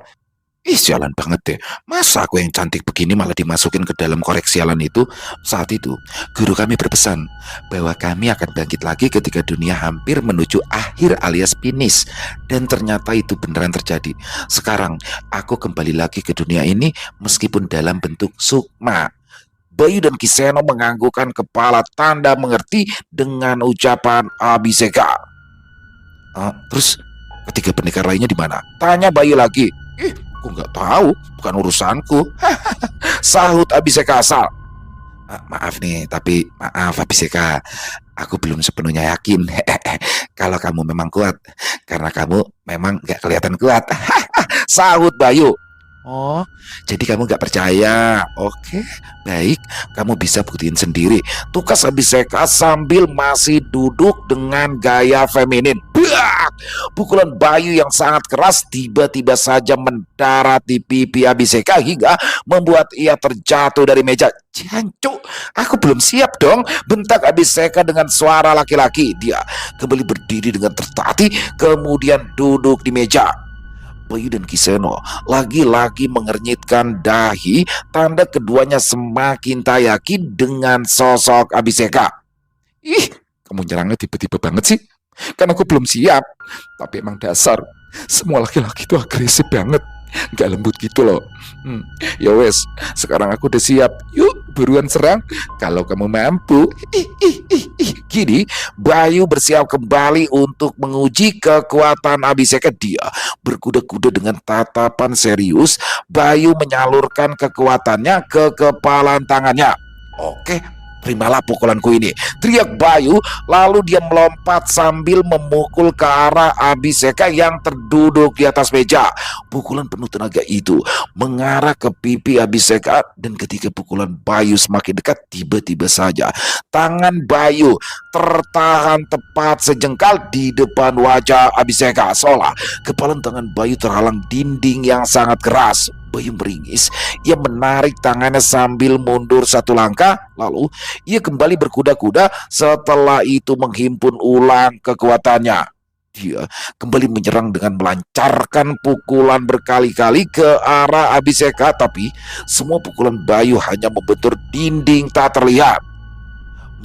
Sialan banget deh. Masa aku yang cantik begini malah dimasukin ke dalam korek sialan itu? Saat itu, guru kami berpesan bahwa kami akan bangkit lagi ketika dunia hampir menuju akhir alias finish. Dan ternyata itu beneran terjadi. Sekarang, aku kembali lagi ke dunia ini meskipun dalam bentuk sukma. Bayu dan Kiseno menganggukkan kepala tanda mengerti dengan ucapan Abiseka. Terus ketiga pendekar lainnya di mana? Tanya Bayu lagi. Aku nggak tahu, bukan urusanku. Sahut Abiseka asal. Maaf nih, tapi maaf Abiseka, aku belum sepenuhnya yakin kalau kamu memang kuat, karena kamu memang nggak kelihatan kuat. Sahut Bayu. Oh, jadi kamu nggak percaya? Oke, baik, kamu bisa buktiin sendiri. Tukas Abiseka sambil masih duduk dengan gaya feminin. Buak! Pukulan Bayu yang sangat keras tiba-tiba saja mendarat di pipi Abiseka hingga membuat ia terjatuh dari meja. Jancuk, aku belum siap dong, bentak Abiseka dengan suara laki-laki. Dia kembali berdiri dengan tertatih, kemudian duduk di meja. Bayu dan Kiseno lagi-lagi mengernyitkan dahi, tanda keduanya semakin tak yakin dengan sosok Abiseka. Kamu nyerangnya tiba-tiba banget sih. Kan aku belum siap. Tapi emang dasar semua laki-laki itu agresif banget, nggak lembut gitu loh. Ya wes, sekarang aku udah siap. Yuk, buruan serang kalau kamu mampu. Kini Bayu bersiap kembali untuk menguji kekuatan Abiseka. Dia berkuda-kuda dengan tatapan serius. Bayu menyalurkan kekuatannya ke kepalan tangannya. Oke, terimalah pukulanku ini, teriak Bayu. Lalu dia melompat sambil memukul ke arah Abiseka yang terduduk di atas meja. Pukulan penuh tenaga itu mengarah ke pipi Abiseka, dan ketika pukulan Bayu semakin dekat, tiba-tiba saja tangan Bayu tertahan tepat sejengkal di depan wajah Abiseka, seolah kepalan tangan Bayu terhalang dinding yang sangat keras. Bayu meringis, ia menarik tangannya sambil mundur satu langkah, lalu ia kembali berkuda-kuda. Setelah itu menghimpun ulang kekuatannya. Dia kembali menyerang dengan melancarkan pukulan berkali-kali ke arah Abiseka, tapi semua pukulan Bayu hanya membentur dinding tak terlihat.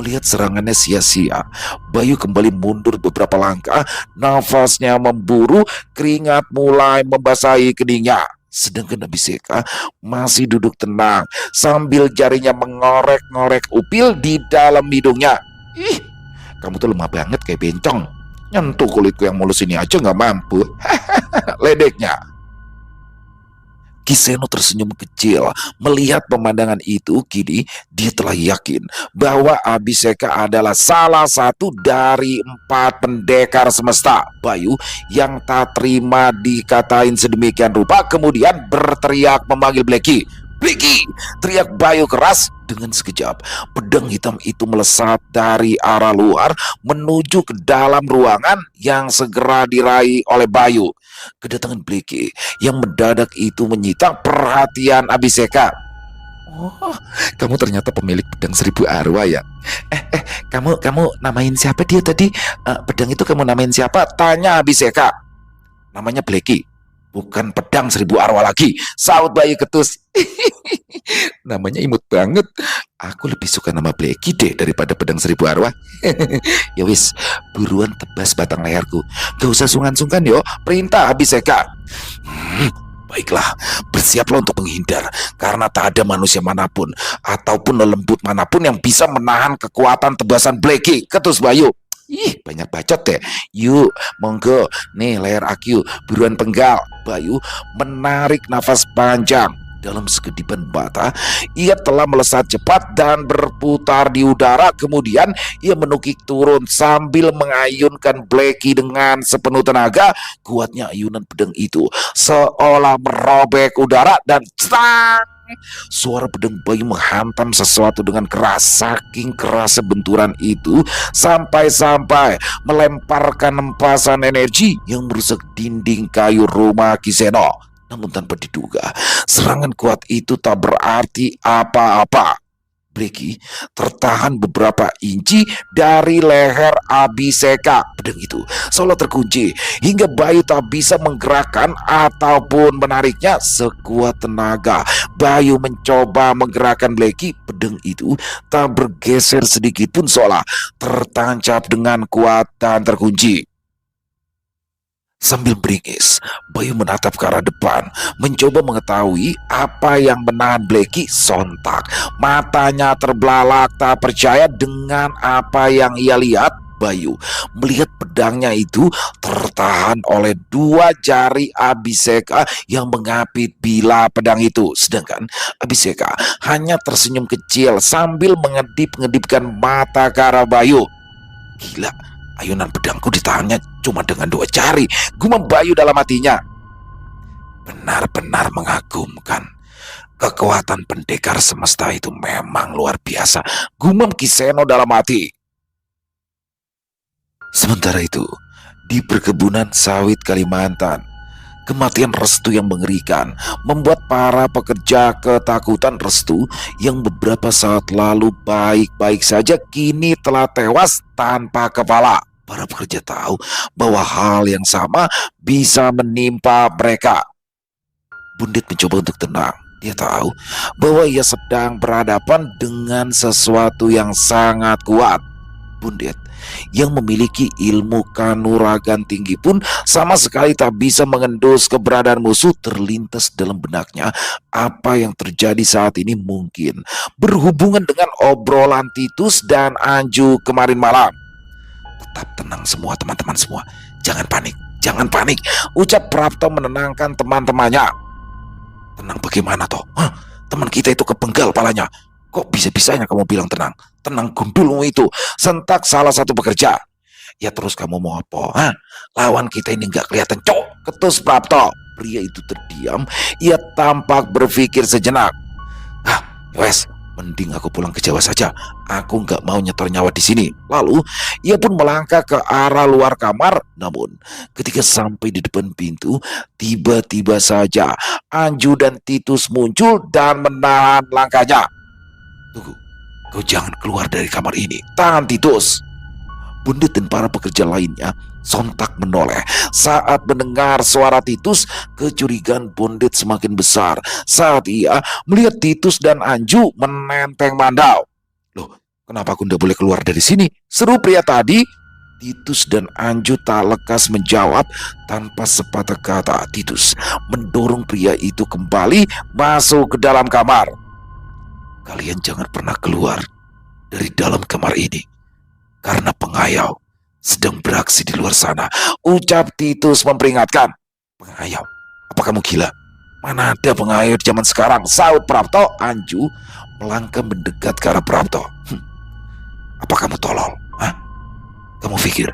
Melihat serangannya sia-sia, Bayu kembali mundur beberapa langkah, nafasnya memburu, keringat mulai membasahi keningnya. Sedangkan Abiseka masih duduk tenang sambil jarinya mengorek-ngorek upil di dalam hidungnya. Kamu tuh lemah banget kayak bencong. Nyentuh kulitku yang mulus ini aja nggak mampu. Ledeknya. Kiseno tersenyum kecil melihat pemandangan itu. Kini dia telah yakin bahwa Abiseka adalah salah satu dari 4 pendekar semesta. Bayu yang tak terima dikatain sedemikian rupa kemudian berteriak memanggil Blacky. Blacky! Teriak Bayu keras. Dengan sekejap, pedang hitam itu melesat dari arah luar menuju ke dalam ruangan yang segera diraih oleh Bayu. Kedatangan Blacky yang mendadak itu menyita perhatian Abiseka. Oh, kamu ternyata pemilik pedang 1000 arwah ya? Kamu namain siapa dia tadi? Pedang itu kamu namain siapa? Tanya Abiseka. Namanya Blacky. Bukan pedang 1000 arwah lagi, saut Bayu ketus. Namanya imut banget. Aku lebih suka nama Blacky deh daripada pedang 1000 arwah. Ya wis, buruan tebas batang leherku. Gak usah sungkan-sungkan yo, perintah Abiseka. Baiklah, bersiaplah untuk menghindar, karena tak ada manusia manapun ataupun lelembut manapun yang bisa menahan kekuatan tebasan Blacky, ketus Bayu. Banyak bacot deh. Yuk, monggo. Nih leher aku, buruan penggal. Bayu menarik nafas panjang. Dalam sekedipan mata, ia telah melesat cepat dan berputar di udara. Kemudian ia menukik turun sambil mengayunkan Blacky dengan sepenuh tenaga. Kuatnya ayunan pedang itu seolah merobek udara dan stang! Suara pedang Bayu menghantam sesuatu dengan keras. Saking kerasnya benturan itu sampai-sampai melemparkan hempasan energi yang merusak dinding kayu rumah Kiseno. Namun tanpa diduga, serangan kuat itu tak berarti apa-apa. Blacky tertahan beberapa inci dari leher Abiseka. Pedang itu seolah terkunci hingga Bayu tak bisa menggerakkan ataupun menariknya sekuat tenaga. Bayu mencoba menggerakkan Blacky. Pedang itu tak bergeser sedikit pun, seolah tertancap dengan kuat dan terkunci. Sambil beringis, Bayu menatap ke arah depan, mencoba mengetahui apa yang menahan Blacky. Sontak, matanya terbelalak tak percaya dengan apa yang ia lihat. Bayu melihat pedangnya itu tertahan oleh dua jari Abhisheka yang mengapit bila pedang itu. Sedangkan Abhisheka hanya tersenyum kecil sambil mengedip-ngedipkan mata ke arah Bayu. Gila, ayunan pedangku ditahannya cuma dengan dua jari, gumam Bayu dalam hatinya. Benar-benar mengagumkan. Kekuatan pendekar semesta itu memang luar biasa, gumam Kiseno dalam hati. Sementara itu, di perkebunan sawit Kalimantan, kematian Restu yang mengerikan membuat para pekerja ketakutan. Restu yang beberapa saat lalu baik-baik saja kini telah tewas tanpa kepala. Para pekerja tahu bahwa hal yang sama bisa menimpa mereka. Bundit mencoba untuk tenang. Dia tahu bahwa ia sedang berhadapan dengan sesuatu yang sangat kuat. Bundit yang memiliki ilmu kanuragan tinggi pun sama sekali tak bisa mengendus keberadaan musuh. Terlintas dalam benaknya apa yang terjadi saat ini mungkin berhubungan dengan obrolan Titus dan Anju kemarin malam. Tetap tenang semua teman-teman semua, jangan panik, jangan panik, ucap Prapto menenangkan teman-temannya. Tenang bagaimana toh? Teman kita itu kepenggal palanya. Kok bisa-bisanya kamu bilang tenang? Tenang gundulmu itu, sentak salah satu pekerja. Ya terus kamu mau apa? Lawan kita ini nggak kelihatan, cok, ketus Prapto. Pria itu terdiam, ia tampak berpikir sejenak. Wes, mending aku pulang ke Jawa saja. Aku nggak mau nyetor nyawa di sini. Lalu ia pun melangkah ke arah luar kamar. Namun ketika sampai di depan pintu, tiba-tiba saja Anju dan Titus muncul dan menahan langkahnya. Tunggu, kau jangan keluar dari kamar ini. Tahan Titus. Bundit dan para pekerja lainnya sontak menoleh saat mendengar suara Titus. Kecurigaan Bundit semakin besar saat ia melihat Titus dan Anju menenteng mandau. Loh, kenapa aku tidak boleh keluar dari sini? Seru pria tadi. Titus dan Anju tak lekas menjawab. Tanpa sepatah kata, Titus mendorong pria itu kembali masuk ke dalam kamar. Kalian jangan pernah keluar dari dalam kamar ini, karena pengayau sedang beraksi di luar sana, ucap Titus memperingatkan. Pengayau? Apa kamu gila? Mana ada pengayau di zaman sekarang? Saut Prapto. Anju melangkah mendekat ke arah Prapto. Apa kamu tolol? Kamu pikir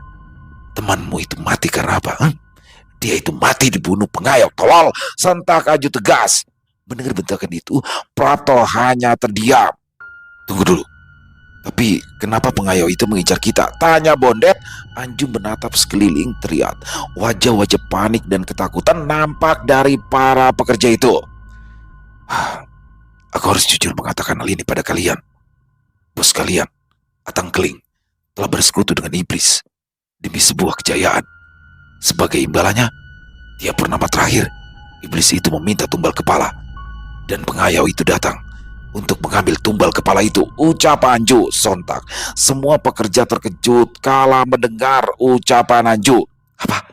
temanmu itu mati karena apa? Dia itu mati dibunuh pengayau, tolol, sentak Anju tegas. Mendengar bentakan itu, Prapto hanya terdiam. Tunggu dulu. Tapi kenapa pengayau itu mengincar kita? Tanya Bondet. Anju menatap sekeliling, terlihat wajah-wajah panik dan ketakutan nampak dari para pekerja itu. Aku harus jujur mengatakan hal ini pada kalian. Bos kalian, Atang Keling, telah bersekutu dengan iblis demi sebuah kejayaan. Sebagai imbalannya, dia purnama terakhir, iblis itu meminta tumbal kepala, dan pengayau itu datang untuk mengambil tumbal kepala itu, ucap Anju. Sontak semua pekerja terkejut kala mendengar ucapan Anju. Apa?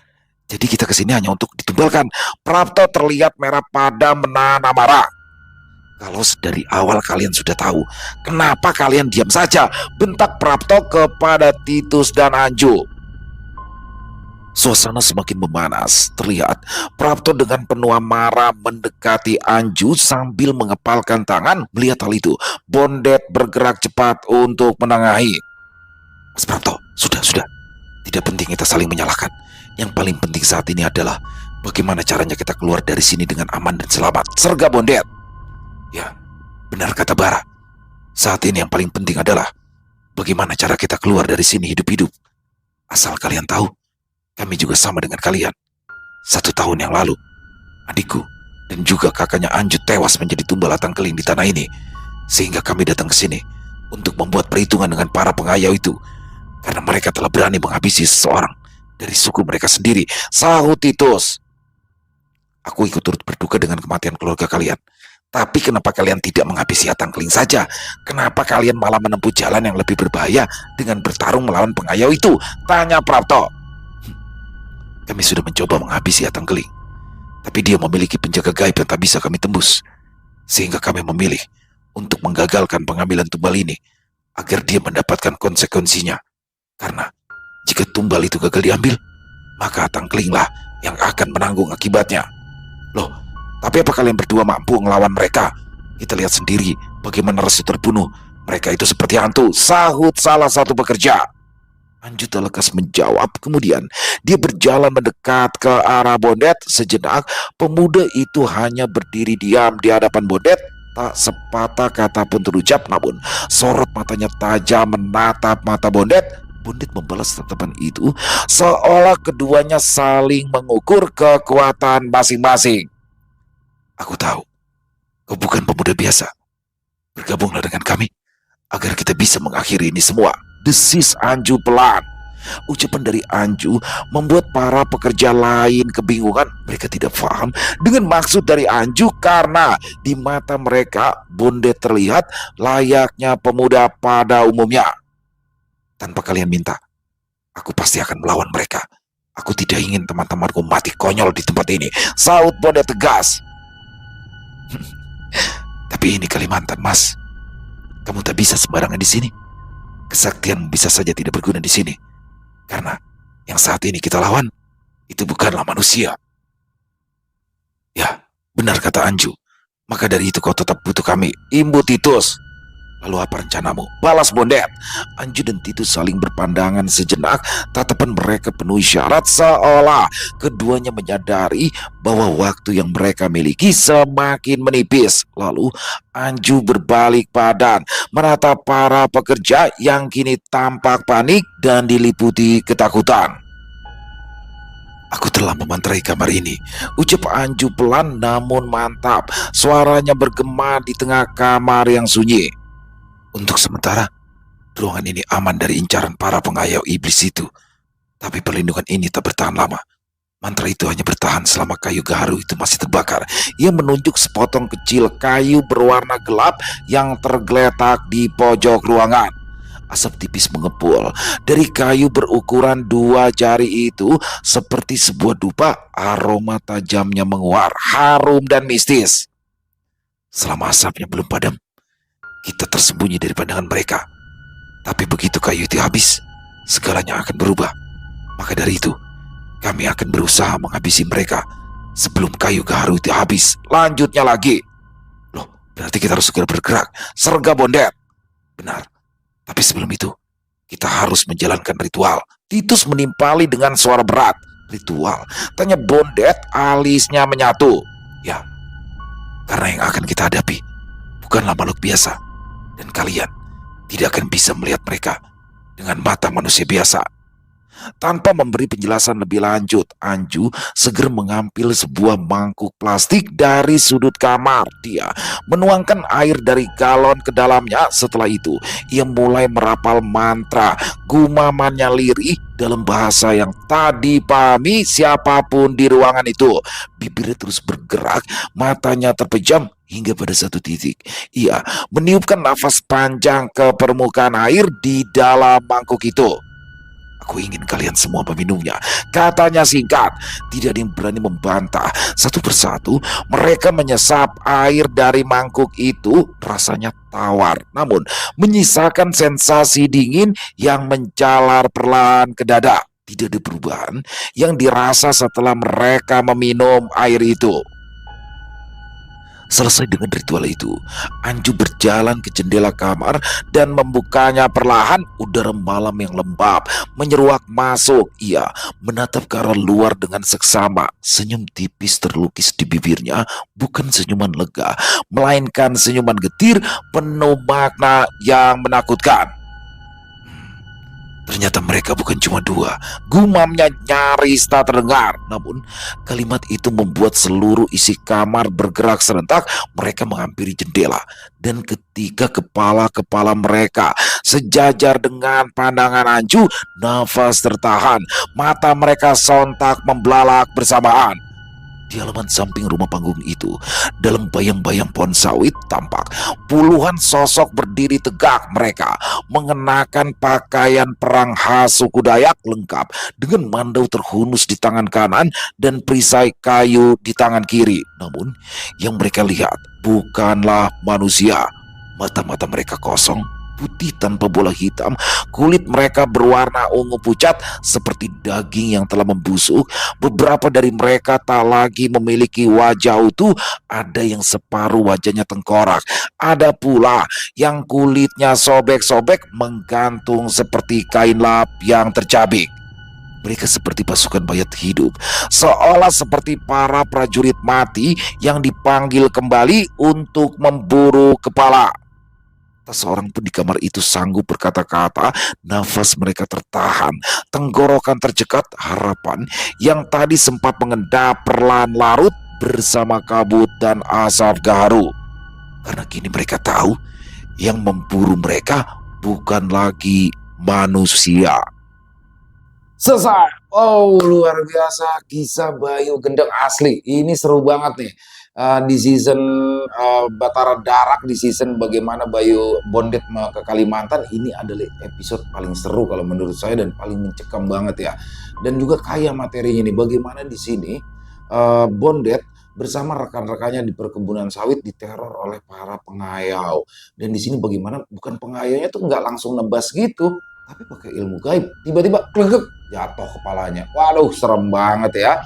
Jadi kita kesini hanya untuk ditumbalkan? Prapto terlihat merah padam menahan amarah. Kalau dari awal kalian sudah tahu, kenapa kalian diam saja? Bentak Prapto kepada Titus dan Anju. Suasana semakin memanas. Terlihat Prapto dengan penuh amarah mendekati Anju sambil mengepalkan tangan. Melihat hal itu, Bondet bergerak cepat untuk menengahi. Mas Prapto, sudah. Tidak penting kita saling menyalahkan. Yang paling penting saat ini adalah bagaimana caranya kita keluar dari sini dengan aman dan selamat, serga Bondet. Ya, benar kata Bara. Saat ini yang paling penting adalah bagaimana cara kita keluar dari sini hidup-hidup. Asal kalian tahu, kami juga sama dengan kalian. 1 tahun yang lalu, adikku dan juga kakaknya Anju tewas menjadi tumbal Atang Keling di tanah ini. Sehingga kami datang ke sini untuk membuat perhitungan dengan para pengayau itu, karena mereka telah berani menghabisi seseorang dari suku mereka sendiri, sahut Titus. Aku ikut turut berduka dengan kematian keluarga kalian. Tapi kenapa kalian tidak menghabisi Atang Keling saja? Kenapa kalian malah menempuh jalan yang lebih berbahaya dengan bertarung melawan pengayau itu? Tanya Prapto. Kami sudah mencoba menghabisi Atang Keling, tapi dia memiliki penjaga gaib yang tak bisa kami tembus. Sehingga kami memilih untuk menggagalkan pengambilan tumbal ini agar dia mendapatkan konsekuensinya. Karena jika tumbal itu gagal diambil, maka Atang Kelinglah yang akan menanggung akibatnya. Loh, tapi apa kalian berdua mampu melawan mereka? Kita lihat sendiri bagaimana Restu terbunuh. Mereka itu seperti hantu, sahut salah satu pekerja. Anju tak lekas menjawab. Kemudian dia berjalan mendekat ke arah Bondet. Sejenak pemuda itu hanya berdiri diam di hadapan Bondet. Tak sepatah kata pun terucap, namun sorot matanya tajam menatap mata Bondet. Bondet membalas tatapan itu seolah keduanya saling mengukur kekuatan masing-masing. Aku tahu kau bukan pemuda biasa. Bergabunglah dengan kami agar kita bisa mengakhiri ini semua, desis Anju pelan. Ucapan dari Anju membuat para pekerja lain kebingungan. Mereka tidak paham dengan maksud dari Anju karena di mata mereka Bondet terlihat layaknya pemuda pada umumnya. Tanpa kalian minta, aku pasti akan melawan mereka. Aku tidak ingin teman-temanku mati konyol di tempat ini, saut Bondet tegas. Tapi ini Kalimantan, Mas. Kamu tak bisa sembarangan di sini. Kesaktian bisa saja tidak berguna di sini. Karena yang saat ini kita lawan itu bukanlah manusia. Ya, benar kata Anju. Maka dari itu kau tetap butuh kami, Imbu Titus. Lalu apa rencanamu? Balas Bondet. Anju dan Titus saling berpandangan sejenak. Tatapan mereka penuh syarat seolah keduanya menyadari bahwa waktu yang mereka miliki semakin menipis. Lalu Anju berbalik badan menatap para pekerja yang kini tampak panik dan diliputi ketakutan. Aku telah memantrai kamar ini, ucap Anju pelan namun mantap. Suaranya bergema di tengah kamar yang sunyi. Untuk sementara, ruangan ini aman dari incaran para pengayau iblis itu. Tapi perlindungan ini tak bertahan lama. Mantra itu hanya bertahan selama kayu gaharu itu masih terbakar. Ia menunjuk sepotong kecil kayu berwarna gelap yang tergeletak di pojok ruangan. Asap tipis mengepul dari kayu berukuran 2 jari itu seperti sebuah dupa. Aroma tajamnya menguar, harum dan mistis. Selama asapnya belum padam, kita tersembunyi dari pandangan mereka. Tapi begitu kayu itu habis, segalanya akan berubah. Maka dari itu, kami akan berusaha menghabisi mereka sebelum kayu gaharu itu habis. Lanjutnya lagi. Loh, berarti kita harus segera bergerak. Serga Bondet. Benar. Tapi sebelum itu, kita harus menjalankan ritual. Titus menimpali dengan suara berat. Ritual? Tanya Bondet, alisnya menyatu. Ya, karena yang akan kita hadapi bukanlah makhluk biasa. Dan kalian tidak akan bisa melihat mereka dengan mata manusia biasa. Tanpa memberi penjelasan lebih lanjut, Anju segera mengambil sebuah mangkuk plastik dari sudut kamar. Dia menuangkan air dari galon ke dalamnya. Setelah itu, ia mulai merapal mantra. Gumamannya lirih dalam bahasa yang tak dipahami siapapun di ruangan itu. Bibirnya terus bergerak, matanya terpejam. Hingga pada satu titik, ia meniupkan nafas panjang ke permukaan air di dalam mangkuk itu. Aku ingin kalian semua meminumnya, katanya singkat. Tidak ada yang berani membantah. Satu persatu mereka menyesap air dari mangkuk itu. Rasanya tawar, namun menyisakan sensasi dingin yang menjalar perlahan ke dada. Tidak ada perubahan yang dirasa setelah mereka meminum air itu. Selesai dengan ritual itu, Anju berjalan ke jendela kamar dan membukanya perlahan. Udara malam yang lembab menyeruak masuk. Ia menatap ke arah luar dengan seksama. Senyum tipis terlukis di bibirnya, bukan senyuman lega, melainkan senyuman getir penuh makna yang menakutkan. Ternyata mereka bukan cuma 2. Gumamnya nyaris tak terdengar. Namun kalimat itu membuat seluruh isi kamar bergerak serentak. Mereka menghampiri jendela. Dan ketika kepala-kepala mereka sejajar dengan pandangan Anju, nafas tertahan. Mata mereka sontak membelalak bersamaan. Di halaman samping rumah panggung itu, dalam bayang-bayang pohon sawit tampak puluhan sosok berdiri tegak. Mereka mengenakan pakaian perang khas suku Dayak lengkap dengan mandau terhunus di tangan kanan dan perisai kayu di tangan kiri. Namun, yang mereka lihat bukanlah manusia. Mata-mata mereka kosong, putih tanpa bola hitam, kulit mereka berwarna ungu pucat seperti daging yang telah membusuk. Beberapa dari mereka tak lagi memiliki wajah utuh, ada yang separuh wajahnya tengkorak, ada pula yang kulitnya sobek-sobek menggantung seperti kain lap yang tercabik. Mereka seperti pasukan mayat hidup, seolah seperti para prajurit mati yang dipanggil kembali untuk memburu kepala. Tak seorang pun di kamar itu sanggup berkata-kata, nafas mereka tertahan, tenggorokan tercekat, harapan yang tadi sempat mengendap perlahan larut bersama kabut dan asap gaharu. Karena kini mereka tahu, yang memburu mereka bukan lagi manusia. Selesai. Oh, luar biasa kisah Bayu Gendeng asli. Ini seru banget nih. Di season Batara Darak, di season bagaimana Bayu Bondet ke Kalimantan, ini adalah episode paling seru kalau menurut saya dan paling mencekam banget ya. Dan juga kaya materinya nih. Bagaimana di sini Bondet bersama rekan-rekannya di perkebunan sawit diteror oleh para pengayau. Dan di sini bagaimana bukan pengayaunya tuh nggak langsung nebas gitu, tapi pakai ilmu gaib. Tiba-tiba klegek jatuh kepalanya. Waduh, serem banget ya.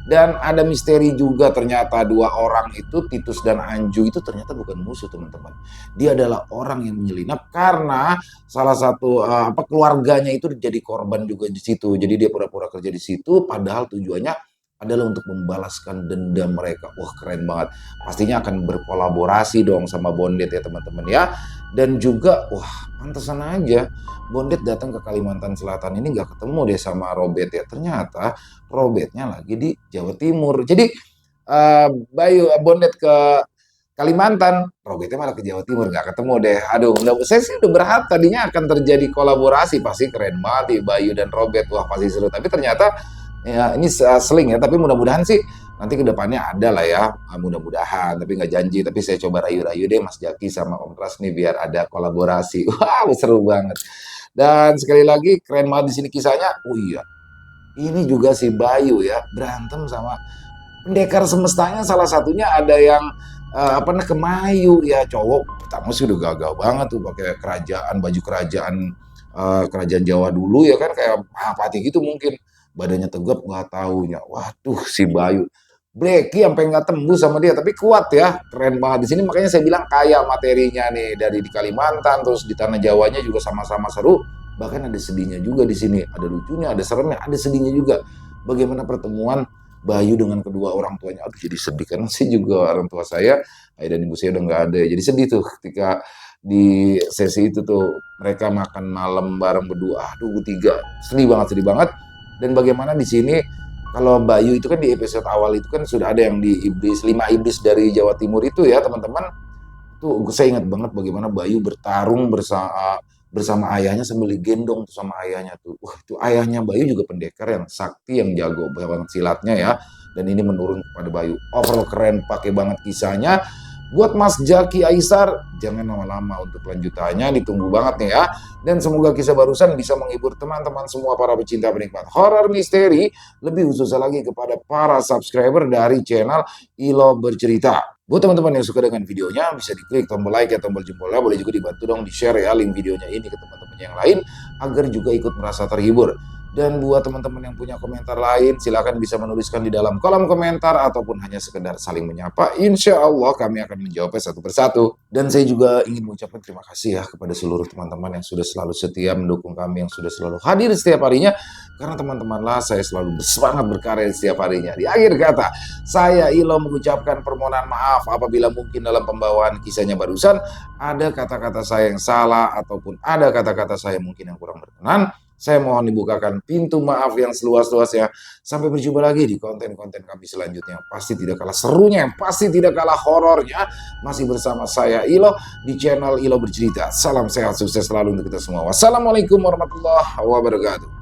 Dan ada misteri juga, ternyata dua orang itu, Titus dan Anju, itu ternyata bukan musuh teman-teman. Dia adalah orang yang menyelinap karena salah satu keluarganya itu jadi korban juga di situ. Jadi dia pura-pura kerja di situ padahal tujuannya adalah untuk membalaskan dendam mereka. Wah, keren banget. Pastinya akan berkolaborasi dong sama Bondet ya teman-teman ya. Dan juga wah, pantesan aja Bondet datang ke Kalimantan Selatan ini gak ketemu deh sama Robert ya. Ternyata Robertnya lagi di Jawa Timur. Jadi Bayu Bondet ke Kalimantan, Robertnya malah ke Jawa Timur, gak ketemu deh. Aduh, saya sih udah berharap tadinya akan terjadi kolaborasi. Pasti keren banget nih Bayu dan Robert. Wah, pasti seru. Tapi ternyata ya ini seling ya, tapi mudah-mudahan sih nanti kedepannya ada lah ya, mudah-mudahan, tapi nggak janji. Tapi saya coba rayu-rayu deh Mas Jaki sama Om Pras nih biar ada kolaborasi. Wow, seru banget. Dan sekali lagi keren banget di sini kisahnya. Oh iya, ini juga si Bayu ya berantem sama pendekar semestanya. Salah satunya ada yang Kemayu ya, cowok pertama sih udah gagal banget tuh pakai kerajaan, baju kerajaan kerajaan Jawa dulu ya kan, kayak Mahapati gitu mungkin. Badannya tegap nggak taunya. Waduh, si Bayu Blacky sampai nggak tembus sama dia, tapi kuat ya, keren banget di sini. Makanya saya bilang kaya materinya nih, dari di Kalimantan terus di tanah Jawanya juga sama-sama seru. Bahkan ada sedihnya juga di sini, ada lucunya, ada seremnya, ada sedihnya juga. Bagaimana pertemuan Bayu dengan kedua orang tuanya. Aduh, jadi sedih kan sih, juga orang tua saya, ayah dan ibu saya udah nggak ada. Jadi sedih tuh ketika di sesi itu tuh mereka makan malam bareng berdua. Aduh, tiga sedih banget. Dan bagaimana di sini kalau Bayu itu kan di episode awal itu kan sudah ada yang di iblis, 5 iblis dari Jawa Timur itu ya teman-teman. Tuh saya ingat banget bagaimana Bayu bertarung bersama ayahnya sambil digendong tuh sama ayahnya tuh. Wah, itu ayahnya Bayu juga pendekar yang sakti, yang jago banget silatnya ya. Dan ini menurun kepada Bayu. Overall keren, pakai banget kisahnya. Buat Mas Jaki Aisar, jangan lama-lama untuk lanjutannya, ditunggu banget nih ya. Dan semoga kisah barusan bisa menghibur teman-teman semua para pecinta penikmat horor misteri, lebih khususnya lagi kepada para subscriber dari channel Ilo Bercerita. Buat teman-teman yang suka dengan videonya, bisa diklik tombol like ya, tombol jempolnya, boleh juga dibantu dong di-share ya link videonya ini ke teman-teman yang lain, agar juga ikut merasa terhibur. Dan buat teman-teman yang punya komentar lain, silakan bisa menuliskan di dalam kolom komentar ataupun hanya sekedar saling menyapa. Insya Allah kami akan menjawabnya satu persatu. Dan saya juga ingin mengucapkan terima kasih ya kepada seluruh teman-teman yang sudah selalu setia mendukung kami, yang sudah selalu hadir setiap harinya. Karena teman-temanlah saya selalu bersemangat berkarya setiap harinya. Di akhir kata, saya Ilo mengucapkan permohonan maaf apabila mungkin dalam pembawaan kisahnya barusan ada kata-kata saya yang salah ataupun ada kata-kata saya mungkin yang kurang berkenan. Saya mohon dibukakan pintu maaf yang seluas-luasnya. Sampai berjumpa lagi di konten-konten kami selanjutnya. Pasti tidak kalah serunya, pasti tidak kalah horornya. Masih bersama saya Ilo di channel Ilo Bercerita. Salam sehat, sukses selalu untuk kita semua. Wassalamualaikum warahmatullahi wabarakatuh.